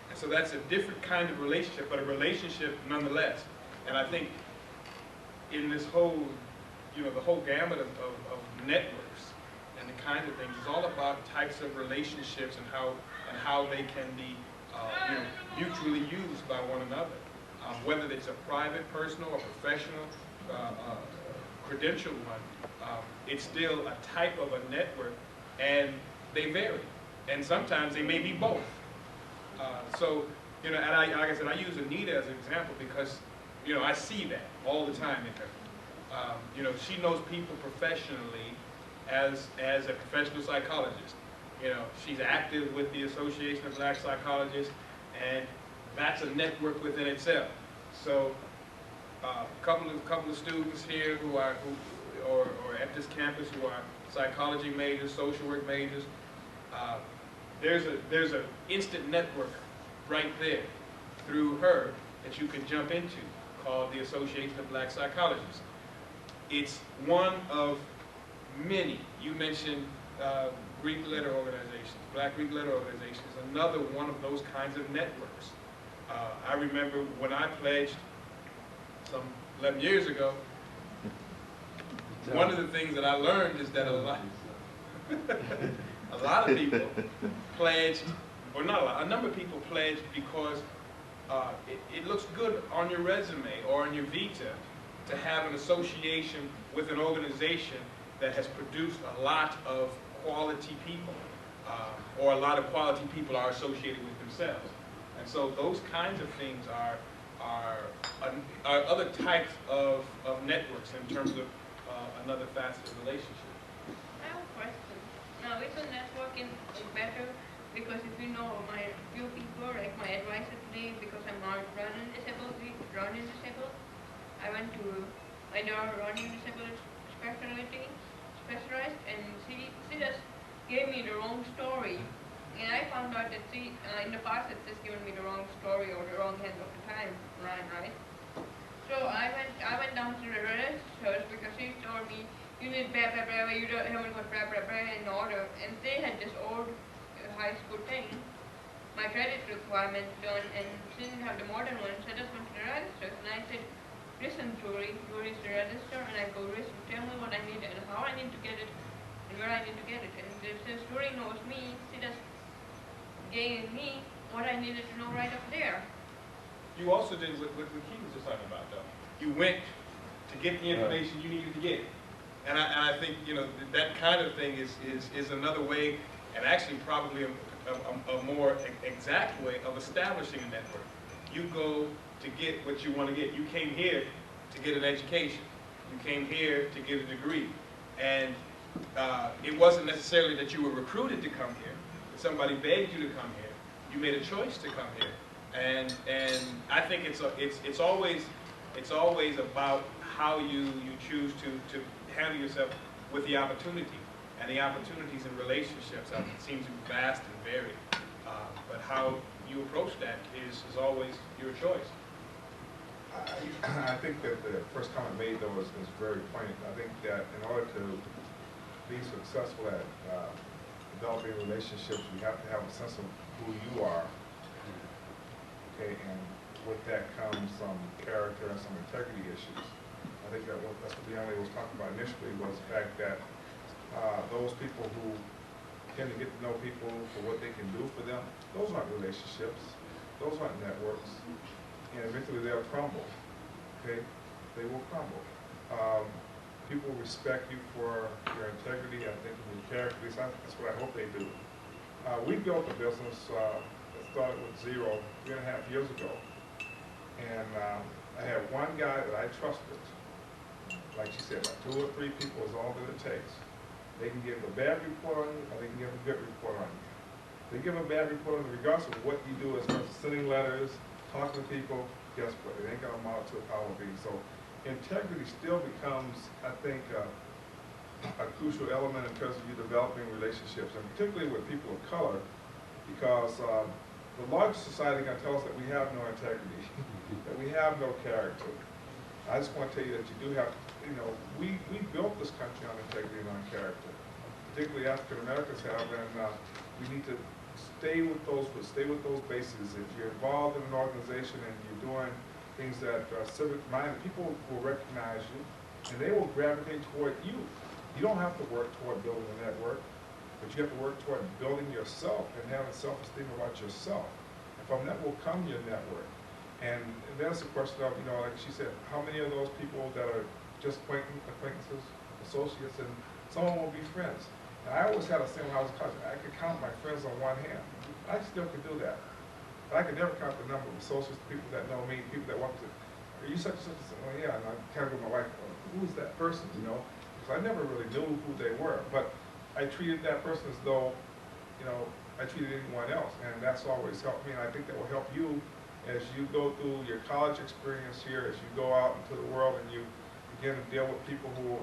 And so that's a different kind of relationship, but a relationship nonetheless. And I think in this whole, the whole gamut of networks and the kinds of things, it's all about types of relationships and how they can be mutually used by one another. Whether it's a private, personal, or professional, credential one, it's still a type of a network, and they vary. And sometimes they may be both. And like I said, I use Anita as an example because, I see that all the time in her. She knows people professionally as a professional psychologist. She's active with the Association of Black Psychologists, and that's a network within itself. So, a couple of students here or at this campus who are psychology majors, social work majors. There's an instant network right there through her that you can jump into, called the Association of Black Psychologists. It's one of many. You mentioned Greek letter organizations. Black Greek letter organizations is another one of those kinds of networks. I remember when I pledged some 11 years ago, one of the things that I learned is that a lot of people pledged, or not a lot, a number of people pledged because it looks good on your resume or on your vita to have an association with an organization that has produced a lot of quality people, or a lot of quality people are associated with themselves. And so those kinds of things are other types of networks in terms of another facet of relationship. I have a question. Now, isn't networking better because if you know my few people, like my advisor today, because I'm not running disabled, I went to my daughter running disabled specialized, and she just gave me the wrong story. And I found out that she, in the past, it's just given me the wrong story or the wrong end of the timeline, right? So I went down to the registers because she told me, you need blah, blah, blah, you haven't got blah, blah, blah in order. And they had this old high school thing, my credit requirement done, and she didn't have the modern one, so I just went to the registers. And I said, listen, Julie, you reach the register, and I go, listen, tell me what I need and how I need to get it and where I need to get it. And since Julie knows me, she just gave me what I needed to know right up there. You also did what Keith was just talking about, though. You went to get the information you needed to get. And I think, you know, that kind of thing is another way, and actually probably a more exact way of establishing a network. You go to get what you want to get. You came here to get an education. You came here to get a degree. And it wasn't necessarily that you were recruited to come here. Somebody begged you to come here. You made a choice to come here. And I think it's always about how you choose to handle yourself with the opportunity. And the opportunities in relationships seem to be vast and varied. But how you approach that is always your choice. I think that the first comment made, though, is very poignant. I think that in order to be successful at developing relationships, you have to have a sense of who you are. Okay, and with that comes some character and some integrity issues. I think that's what the young lady was talking about initially, was the fact that those people who tend to get to know people for what they can do for them, those aren't relationships, those aren't networks, and eventually they'll crumble, okay? They will crumble. People respect you for your integrity, I think, and your character. That's what I hope they do. We built a business that started with zero 3.5 years ago, and I had one guy that I trusted. Like she said, like 2 or 3 people is all that it takes. They can give a bad report on you, or they can give a good report on you. They give a bad report on you, regardless of what you do as far as sending letters, talking to people, guess what? It ain't gonna amount to a power B. So integrity still becomes, I think, a crucial element in terms of you developing relationships, and particularly with people of color, because the larger society can tell us that we have no integrity, that we have no character. I just want to tell you that you do have, you know, we built this country on integrity and on character, particularly African Americans have, and we need to stay with those bases. If you're involved in an organization and you're doing things that are civic-minded, people will recognize you, and they will gravitate toward you. You don't have to work toward building a network, but you have to work toward building yourself and having self-esteem about yourself. And from that will come your network. And that's a question of, you know, like she said, how many of those people that are just acquaintances, associates, and some of them will be friends. And I always had a saying when I was in college, I could count my friends on one hand. I still could do that. But I could never count the number of associates, people that know me, people that walk to, are you such and such? Oh yeah, and I kind of go to my wife, who is that person, you know? Because I never really knew who they were. But I treated that person as though, you know, I treated anyone else. And that's always helped me, and I think that will help you as you go through your college experience here, as you go out into the world and you begin to deal with people who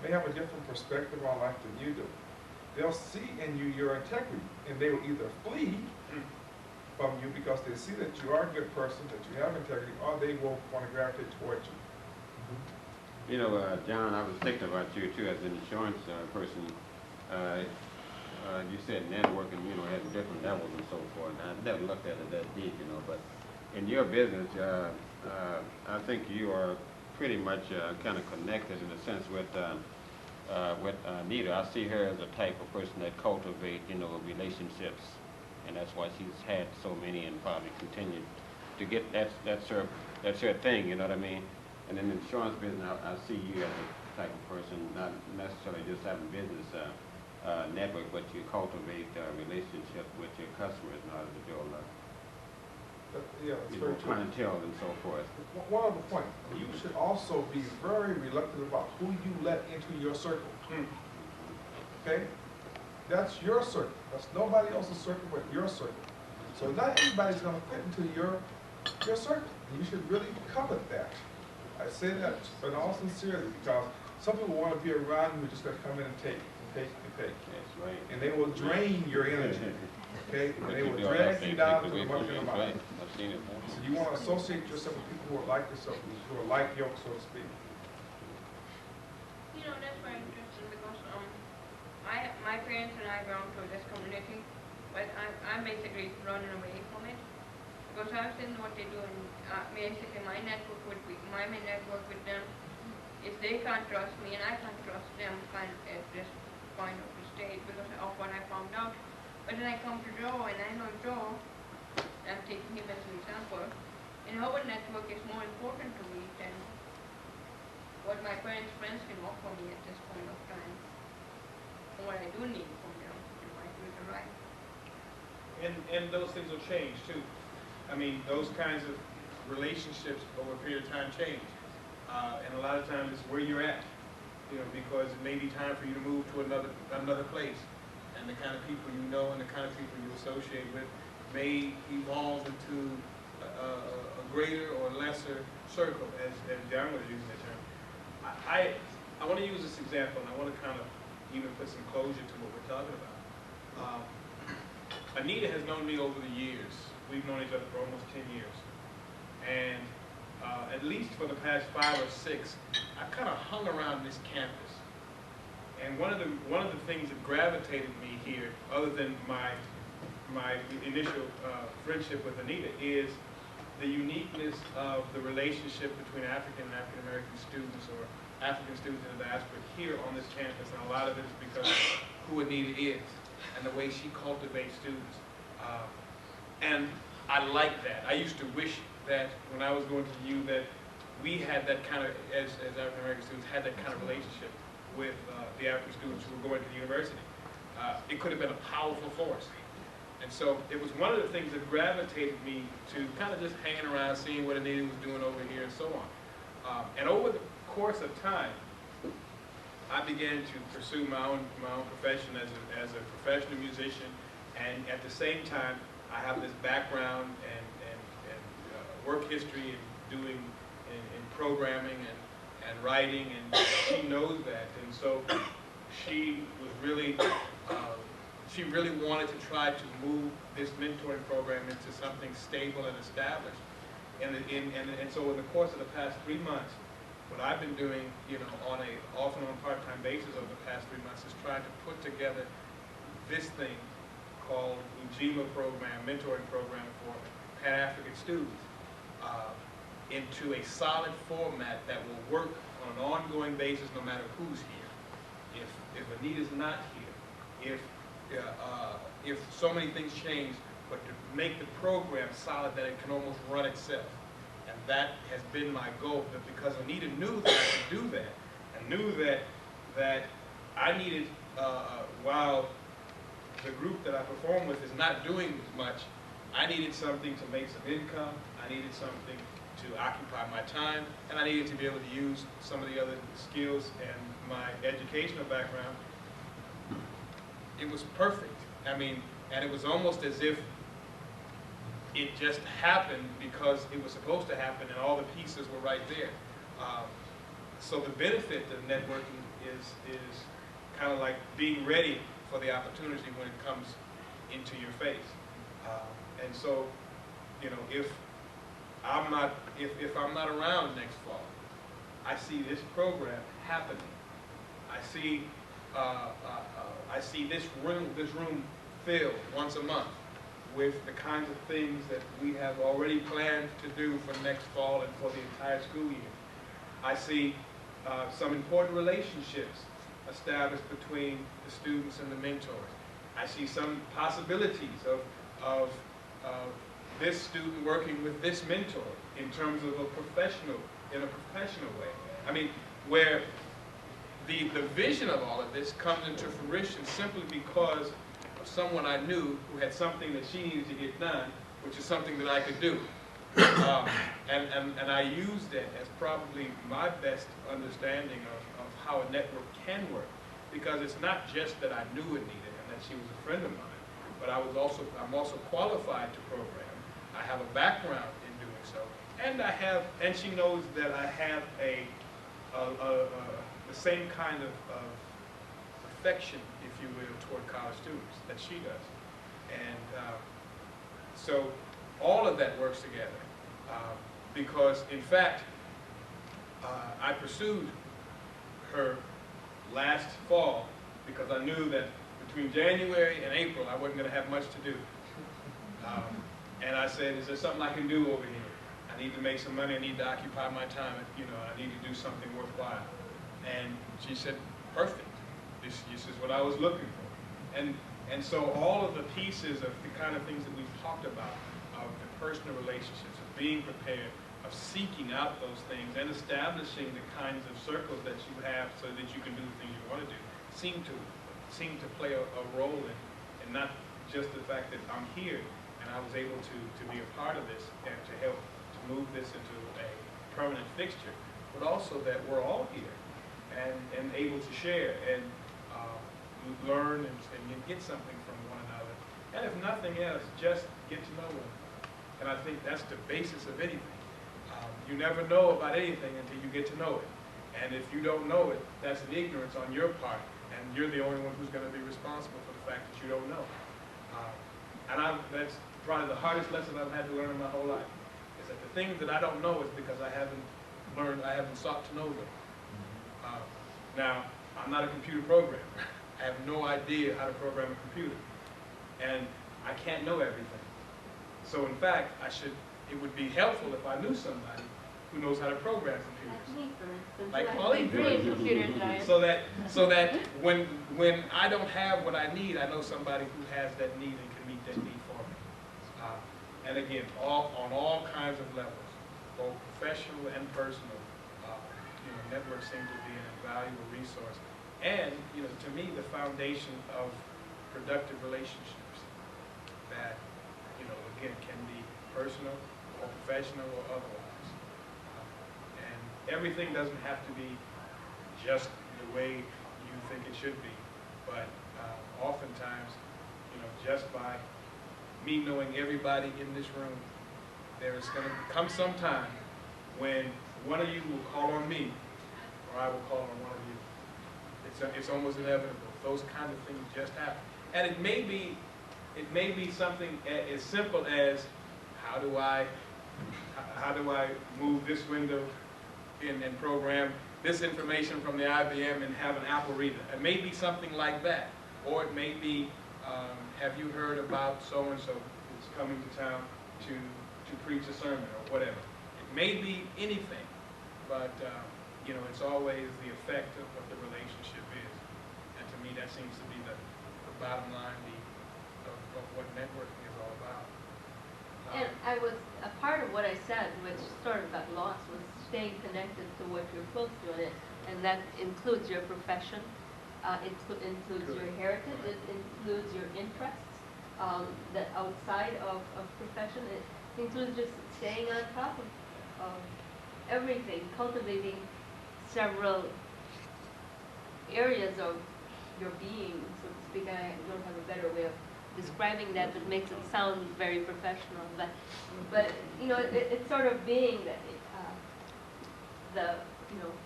may have a different perspective on life than you do. They'll see in you your integrity, and they will either flee from you because they see that you are a good person, that you have integrity, or they will want to gravitate towards you. You know, John, I was thinking about you too as an insurance person. You said networking, you know, has different levels and so forth. I never looked at it that deep, you know, but in your business, I think you are pretty much kind of connected in a sense with Nita. I see her as a type of person that cultivates, you know, relationships, and that's why she's had so many and probably continue to get. That's her thing, you know what I mean? And in the insurance business, I see you as a type of person, not necessarily just having business network, but you cultivate relationships with your customers in order to build Yeah, it's you very know, true. clientele and so forth. One other point, you should also be very reluctant about who you let into your circle. Okay? That's your circle. That's nobody else's circle but your circle. So not everybody's going to fit into your circle. And you should really covet that. I say that in all sincerity because some people want to be around you who just going to come in and take and take and take. That's right. And they will drain your energy. Okay? And But they you will do all drag that you thing, down take to the away from bottom you, of the right? bottom. I've seen it. So you want to associate yourself with people who are like yourself, who are like yoke, so to speak. You know, that's very interesting because my parents and I belong to this community, but I'm basically running away from it because I've seen what they do, and basically my main network with them is they can't trust me and I can't trust them kind of at this point of the stage because of what I found out. But then I come to Joe and I know Joe, I'm taking him as an example, and our network is more important to me than what my parents' friends can offer me at this point of time, and what I do need from them in my future life. And those things will change too. I mean, those kinds of relationships over a period of time change. And a lot of times it's where you're at, you know, because it may be time for you to move to another place. And the kind of people you know and the kind of people you associate with may evolve into a greater or lesser circle, as Darren was using the term. I want to use this example, and I want to kind of even put some closure to what we're talking about. Anita has known me over the years. We've known each other for almost 10 years. And at least for the past 5 or 6, I kind of hung around this campus. And one of the things that gravitated me here, other than my initial friendship with Anita, is the uniqueness of the relationship between African and African American students, or African students in the diaspora here on this campus. And a lot of it is because of who Anita is and the way she cultivates students. And I like that. I used to wish that when I was going to U that we had that kind of, as African American students, had that kind of relationship with the African students who were going to the university. It could have been a powerful force. And so it was one of the things that gravitated me to kind of just hanging around, seeing what Anita was doing over here and so on. And over the course of time, I began to pursue my own profession as a professional musician, and at the same time, I have this background and work history in doing in programming and writing, and she knows that, and so she was really she really wanted to try to move this mentoring program into something stable and established. And so in the course of the past 3 months, what I've been doing, you know, on a off and on part-time basis over the past 3 months is trying to put together this thing called Ujima program, mentoring program for Pan-African students, into a solid format that will work on an ongoing basis no matter who's here. If Anita's not here, if so many things change, but to make the program solid that it can almost run itself. And that has been my goal, but because Anita knew that I could do that, and knew that I needed, while the group that I perform with is not doing much, I needed something to make some income, I needed something to occupy my time, and I needed to be able to use some of the other skills and my educational background. It was perfect. I mean, and it was almost as if it just happened because it was supposed to happen and all the pieces were right there. So the benefit of networking is kind of like being ready for the opportunity when it comes into your face. And so, you know, if I'm not around next fall, I see this program happening. I see this room filled once a month with the kinds of things that we have already planned to do for next fall and for the entire school year. I see some important relationships established between the students and the mentors. I see some possibilities of this student working with this mentor in terms of in a professional way. I mean, where the vision of all of this comes into fruition simply because of someone I knew who had something that she needed to get done, which is something that I could do. And I used it as probably my best understanding of how a network can work, because it's not just that I knew it needed and that she was a friend of mine, but I'm also qualified to program. I have a background in doing so, and she knows that I have the same kind of affection, if you will, toward college students that she does. And so all of that works together, because in fact, I pursued her last fall because I knew that between January and April I wasn't going to have much to do. And I said, is there something I can do over here? I need to make some money, I need to occupy my time, I need to do something worthwhile. And she said, perfect. This is what I was looking for. And so all of the pieces of the kind of things that we've talked about, of the personal relationships, of being prepared, of seeking out those things, and establishing the kinds of circles that you have so that you can do the things you want to do, seem to play a role in not just the fact that I'm here and I was able to be a part of this and to help to move this into a permanent fixture, but also that we're all here and able to share and learn and get something from one another. And if nothing else, just get to know one another. And I think that's the basis of anything. You never know about anything until you get to know it. And if you don't know it, that's an ignorance on your part, and you're the only one who's going to be responsible for the fact that you don't know. That's probably the hardest lesson I've had to learn in my whole life, is that the things that I don't know is because I haven't sought to know them. Now, I'm not a computer programmer. I have no idea how to program a computer. And I can't know everything. So in fact, it would be helpful if I knew somebody who knows how to program computers. Like Pauline, for instance. So that when I don't have what I need, I know somebody who has that need and can meet that need for me. And again, on all kinds of levels, both professional and personal, networks seem to be an invaluable resource. And, to me, the foundation of productive relationships that, again, can be personal or professional or otherwise. And everything doesn't have to be just the way you think it should be, but oftentimes, just by me knowing everybody in this room, there is going to come some time when one of you will call on me, or I will call on one of you. It's almost inevitable. Those kind of things just happen. And it may be something as simple as how do I move this window in and program this information from the IBM and have an Apple reader. It may be something like that. Or it may be, have you heard about so-and-so who's coming to town to preach a sermon or whatever. It may be anything, but it's always the effect of what the relationship is. And to me, that seems to be the bottom line of what networking is all about. And a part of what I said, which sort of got lost, was staying connected to what you're close to, and that includes your profession, it includes your heritage, it includes your interests, that outside of profession, it includes just staying on top of everything, cultivating several areas of your being, so to speak. I don't have a better way of describing that makes it sound very professional, but it's sort of being the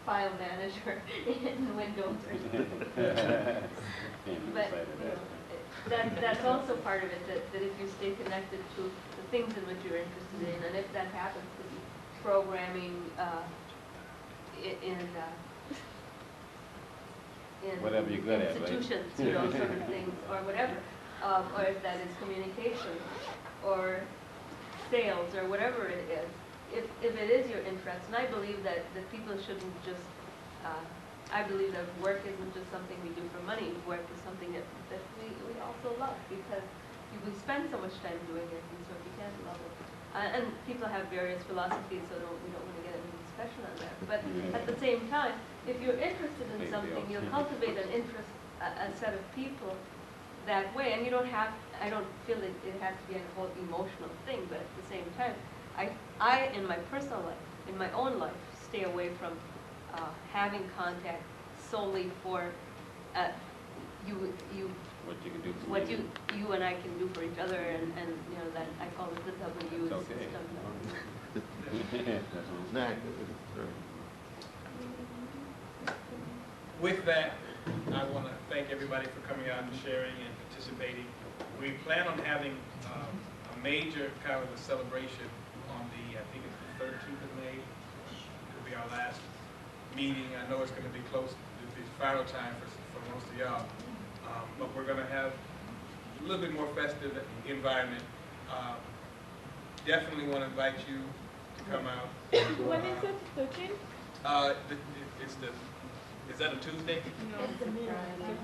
file manager in Windows or something. But that's also part of it, that if you stay connected to the things in which you're interested in, and if that happens to be programming in whatever you're good at, right? institutions, sort of things, or whatever, or if that is communication, or sales, or whatever it is, if it is your interest, and I believe that people shouldn't just, I believe that work isn't just something we do for money. Work is something that we also love, because we spend so much time doing it, and so if you can't love it. And people have various philosophies, so we don't want to get into discussion on that. But at the same time, if you're interested in something, you'll cultivate an interest, a set of people that way. And you don't have, I don't feel that it has to be a whole emotional thing, but at the same time, I in my personal life, in my own life, stay away from having contact solely for What you can do for what me. you and I can do for each other, and you know, that I call it the W's. It's okay. Exactly. With that, I want to thank everybody for coming out and sharing and participating. We plan on having a major kind of a celebration on the, I think it's the 13th of May. It'll be our last meeting. I know it's going to be close to the final time for most of y'all. But we're going to have a little bit more festive environment. Definitely want to invite you to come out. When is it? 13th? Is that a Tuesday? No, it's a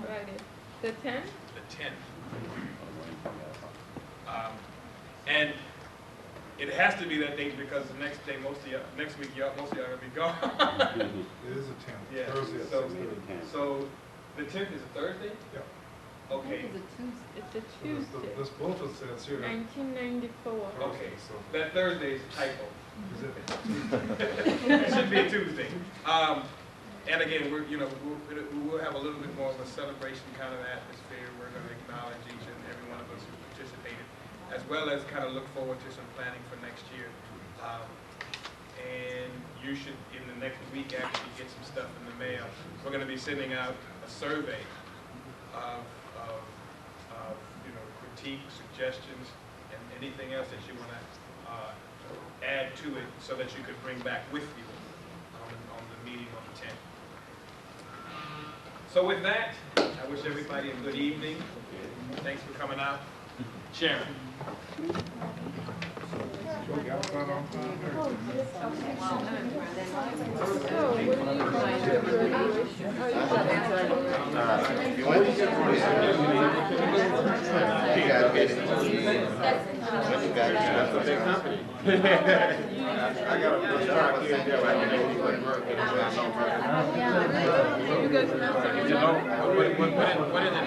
Friday. The 10th? The 10th. And it has to be that date because the next day, most of y'all are gonna be gone. It is a 10th. Yeah. Thursday at 6:30. So the 10th is a Thursday? Yep. Okay. It's a Tuesday. This bulletin says here. 1994. Okay, so that Thursday is a typo. Is it? It should be a Tuesday. And again, we'll have a little bit more of a celebration kind of atmosphere. We're going to acknowledge each and every one of us who participated, as well as kind of look forward to some planning for next year. And you should, in the next week, actually get some stuff in the mail. We're going to be sending out a survey of critique, suggestions, and anything else that you want to add to it so that you could bring back with you on the meeting on the 10th. So with that, I wish everybody a good evening. Thanks for coming out. Sharon. That's a big company. I got a truck here and there. I can make people at work. What is it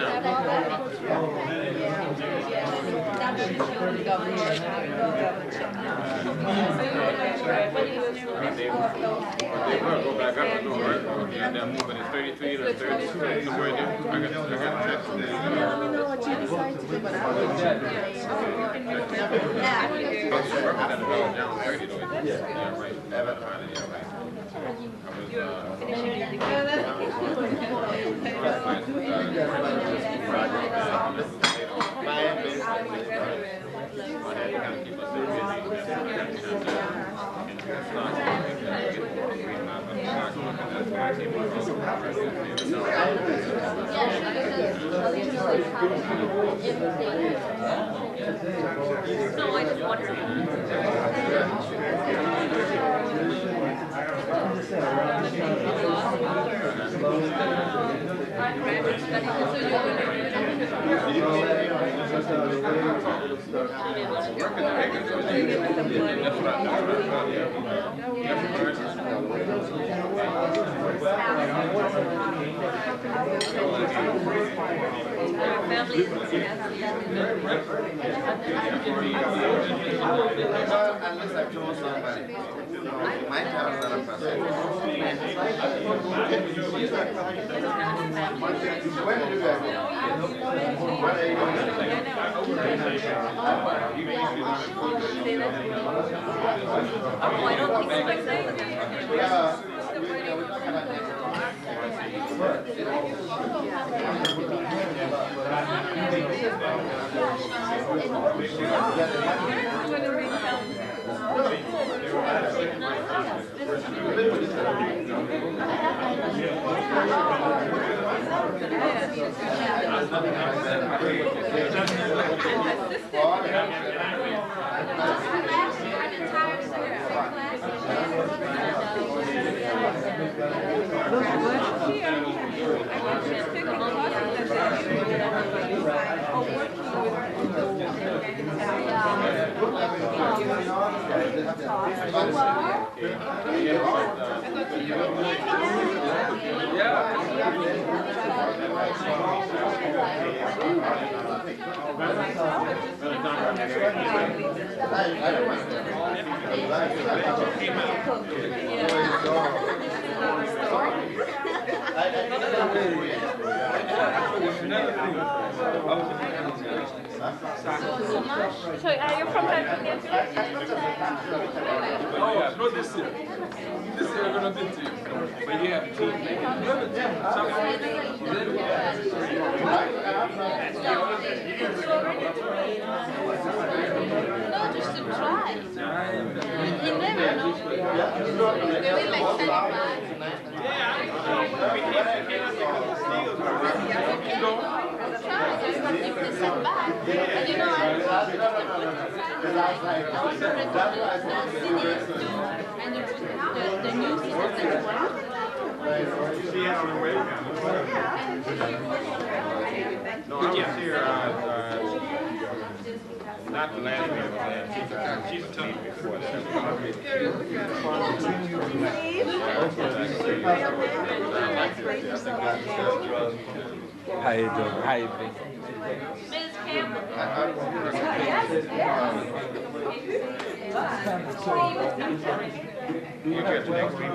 They will go back up and over, right? Yeah, they're moving. It's 33 or 32, somewhere in there. I got to check some days. Yeah, right. No, I just Unless I told somebody, my town is not a person. When did you guys go? What are you Wow. So are you from Tanzania too? Oh, yeah, not this year. This year we're gonna do two. But yeah, team. You have a No, just to try. You never know. Maybe like 25. No, I was here, not the last year, but she's a team before that. How you doing? How you been? Ms. Campbell. You get the next week.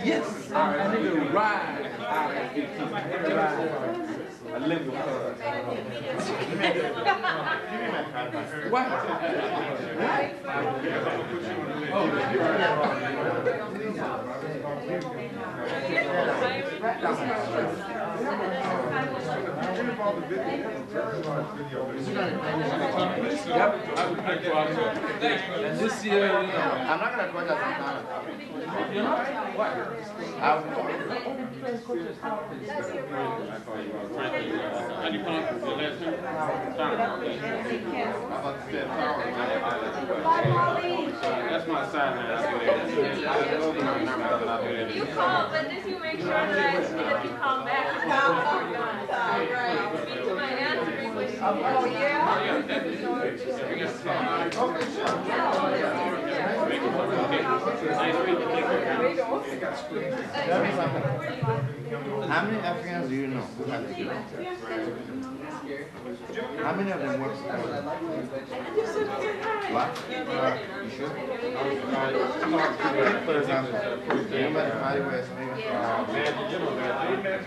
yes, I need to ride. I live with her. What? And this year, you know, I'm not gonna quit that. you know, what? That's my side now. You call, but did you make sure that you call back? My answering was, oh yeah? How many Africans do you know who have the gift? How many of them work What? You sure? For example, remember the party where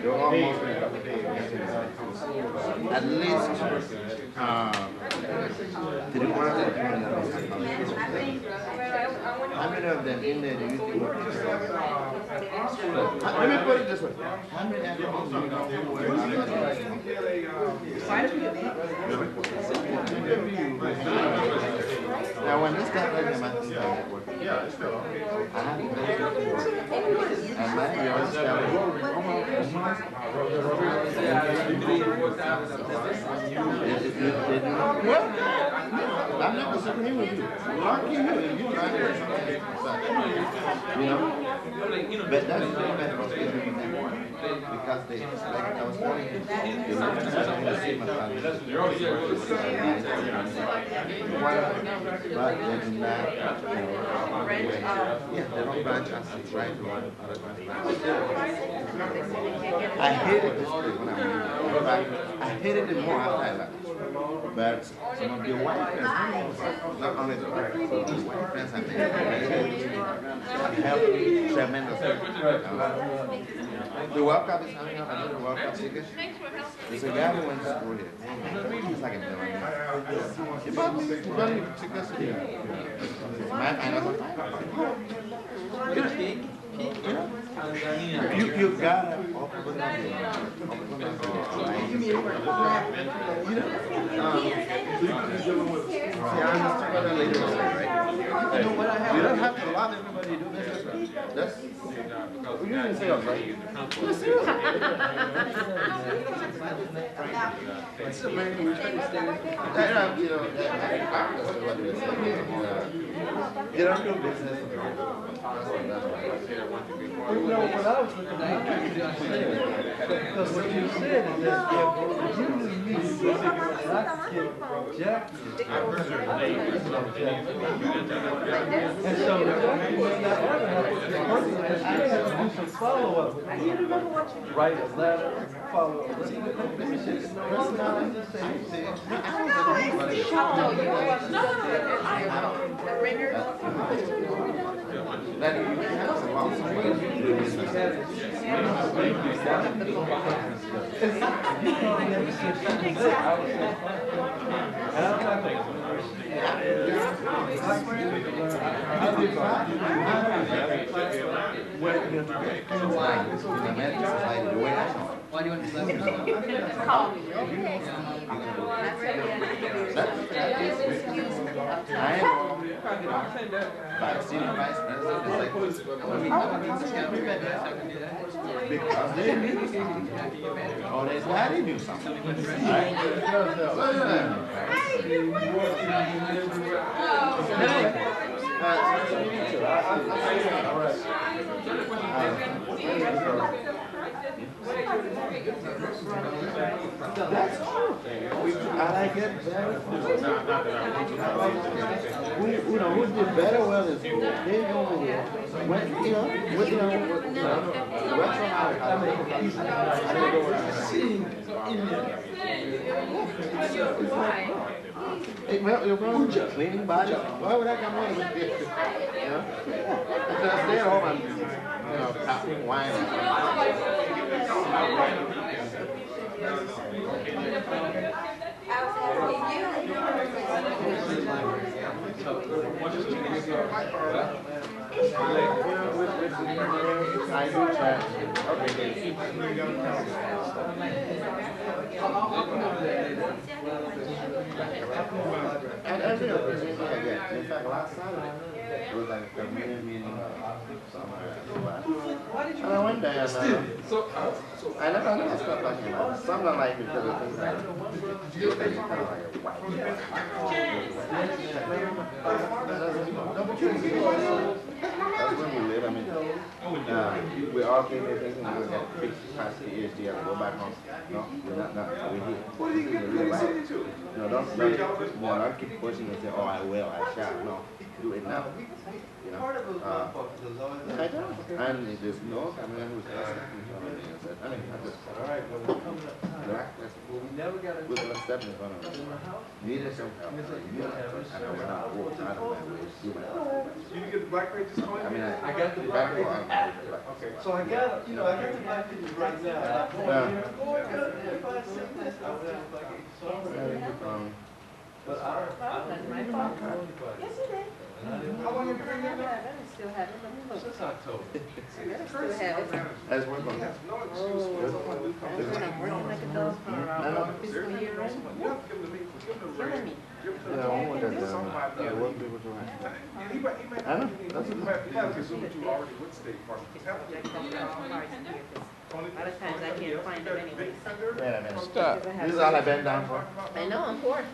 you're almost at least 3 quarters of them. How many of them in there do you think work? Let me put it this way. How many Africans do you know who work? Now, when this stuff like that, yeah, it's still okay. I have to make it. And my girls tell me, well, I'm not disagreeing with you. Lucky you, you trying to do something. You know? But that's the thing that was getting me because they, like I was telling you, they want to see my family. But they do not, yeah, they don't branch us and try to run other branches. I hated this place when I went. In fact, I hated it more after I left. But some of the white friends, not only the white friends I made, helped me tremendously. The World Cup is coming up. I know the World Cup ticket. There's a guy who went to school here. It's like a million. He bought tickets here. I know. You gotta open up you don't have to love everybody you do business with. That's you didn't say right. You know, Get our new business. Well, you know, what I was looking at, because what you said is that if you knew me, and I could get Jackie. And so, you may not ever have to do some follow-up. Write a letter, follow up. Why do you want to Call me. Senior vice president is like, because they oh, they glad they do something. That's true. I like it very you know, who did better well is they go here. When, you know, with the hey, well, you're going to cleaning body. Why would I come home with this? You know? Because stay at home and, you know, popping wine. I do chat. Okay. And every opportunity I get. In fact, last Saturday, it was like a community meeting somewhere. And I went there and I never stopped talking about it. Some don't like me because of things like that's when we live. I mean, we all came here thinking we were going to fix past PhD and go back home. No, we're not. We're here. Real life. No, don't keep pushing and say, oh, I will, I shall. No, do it now. You know, I don't. And there's no, I mean, who's asking me. I mean, I just, all right, we're going to step in front of us. Needed some help. And I went out, walked out of my way. You didn't get the black pages on? I mean, I got the black pages. Okay. So I got, you know, I got the black pages right now. But our, yes, it is. How long have you been here? I still have it. Since October. Still have it. As we're going. When I'm working like a dog for fiscal year end. Killing me. Yeah, I want that done. I want people to write. I know. That's what you already with State Farm. A lot of times I can't find them anyway. Wait a minute. Stop. This is all I've been down for. I know, I'm poor.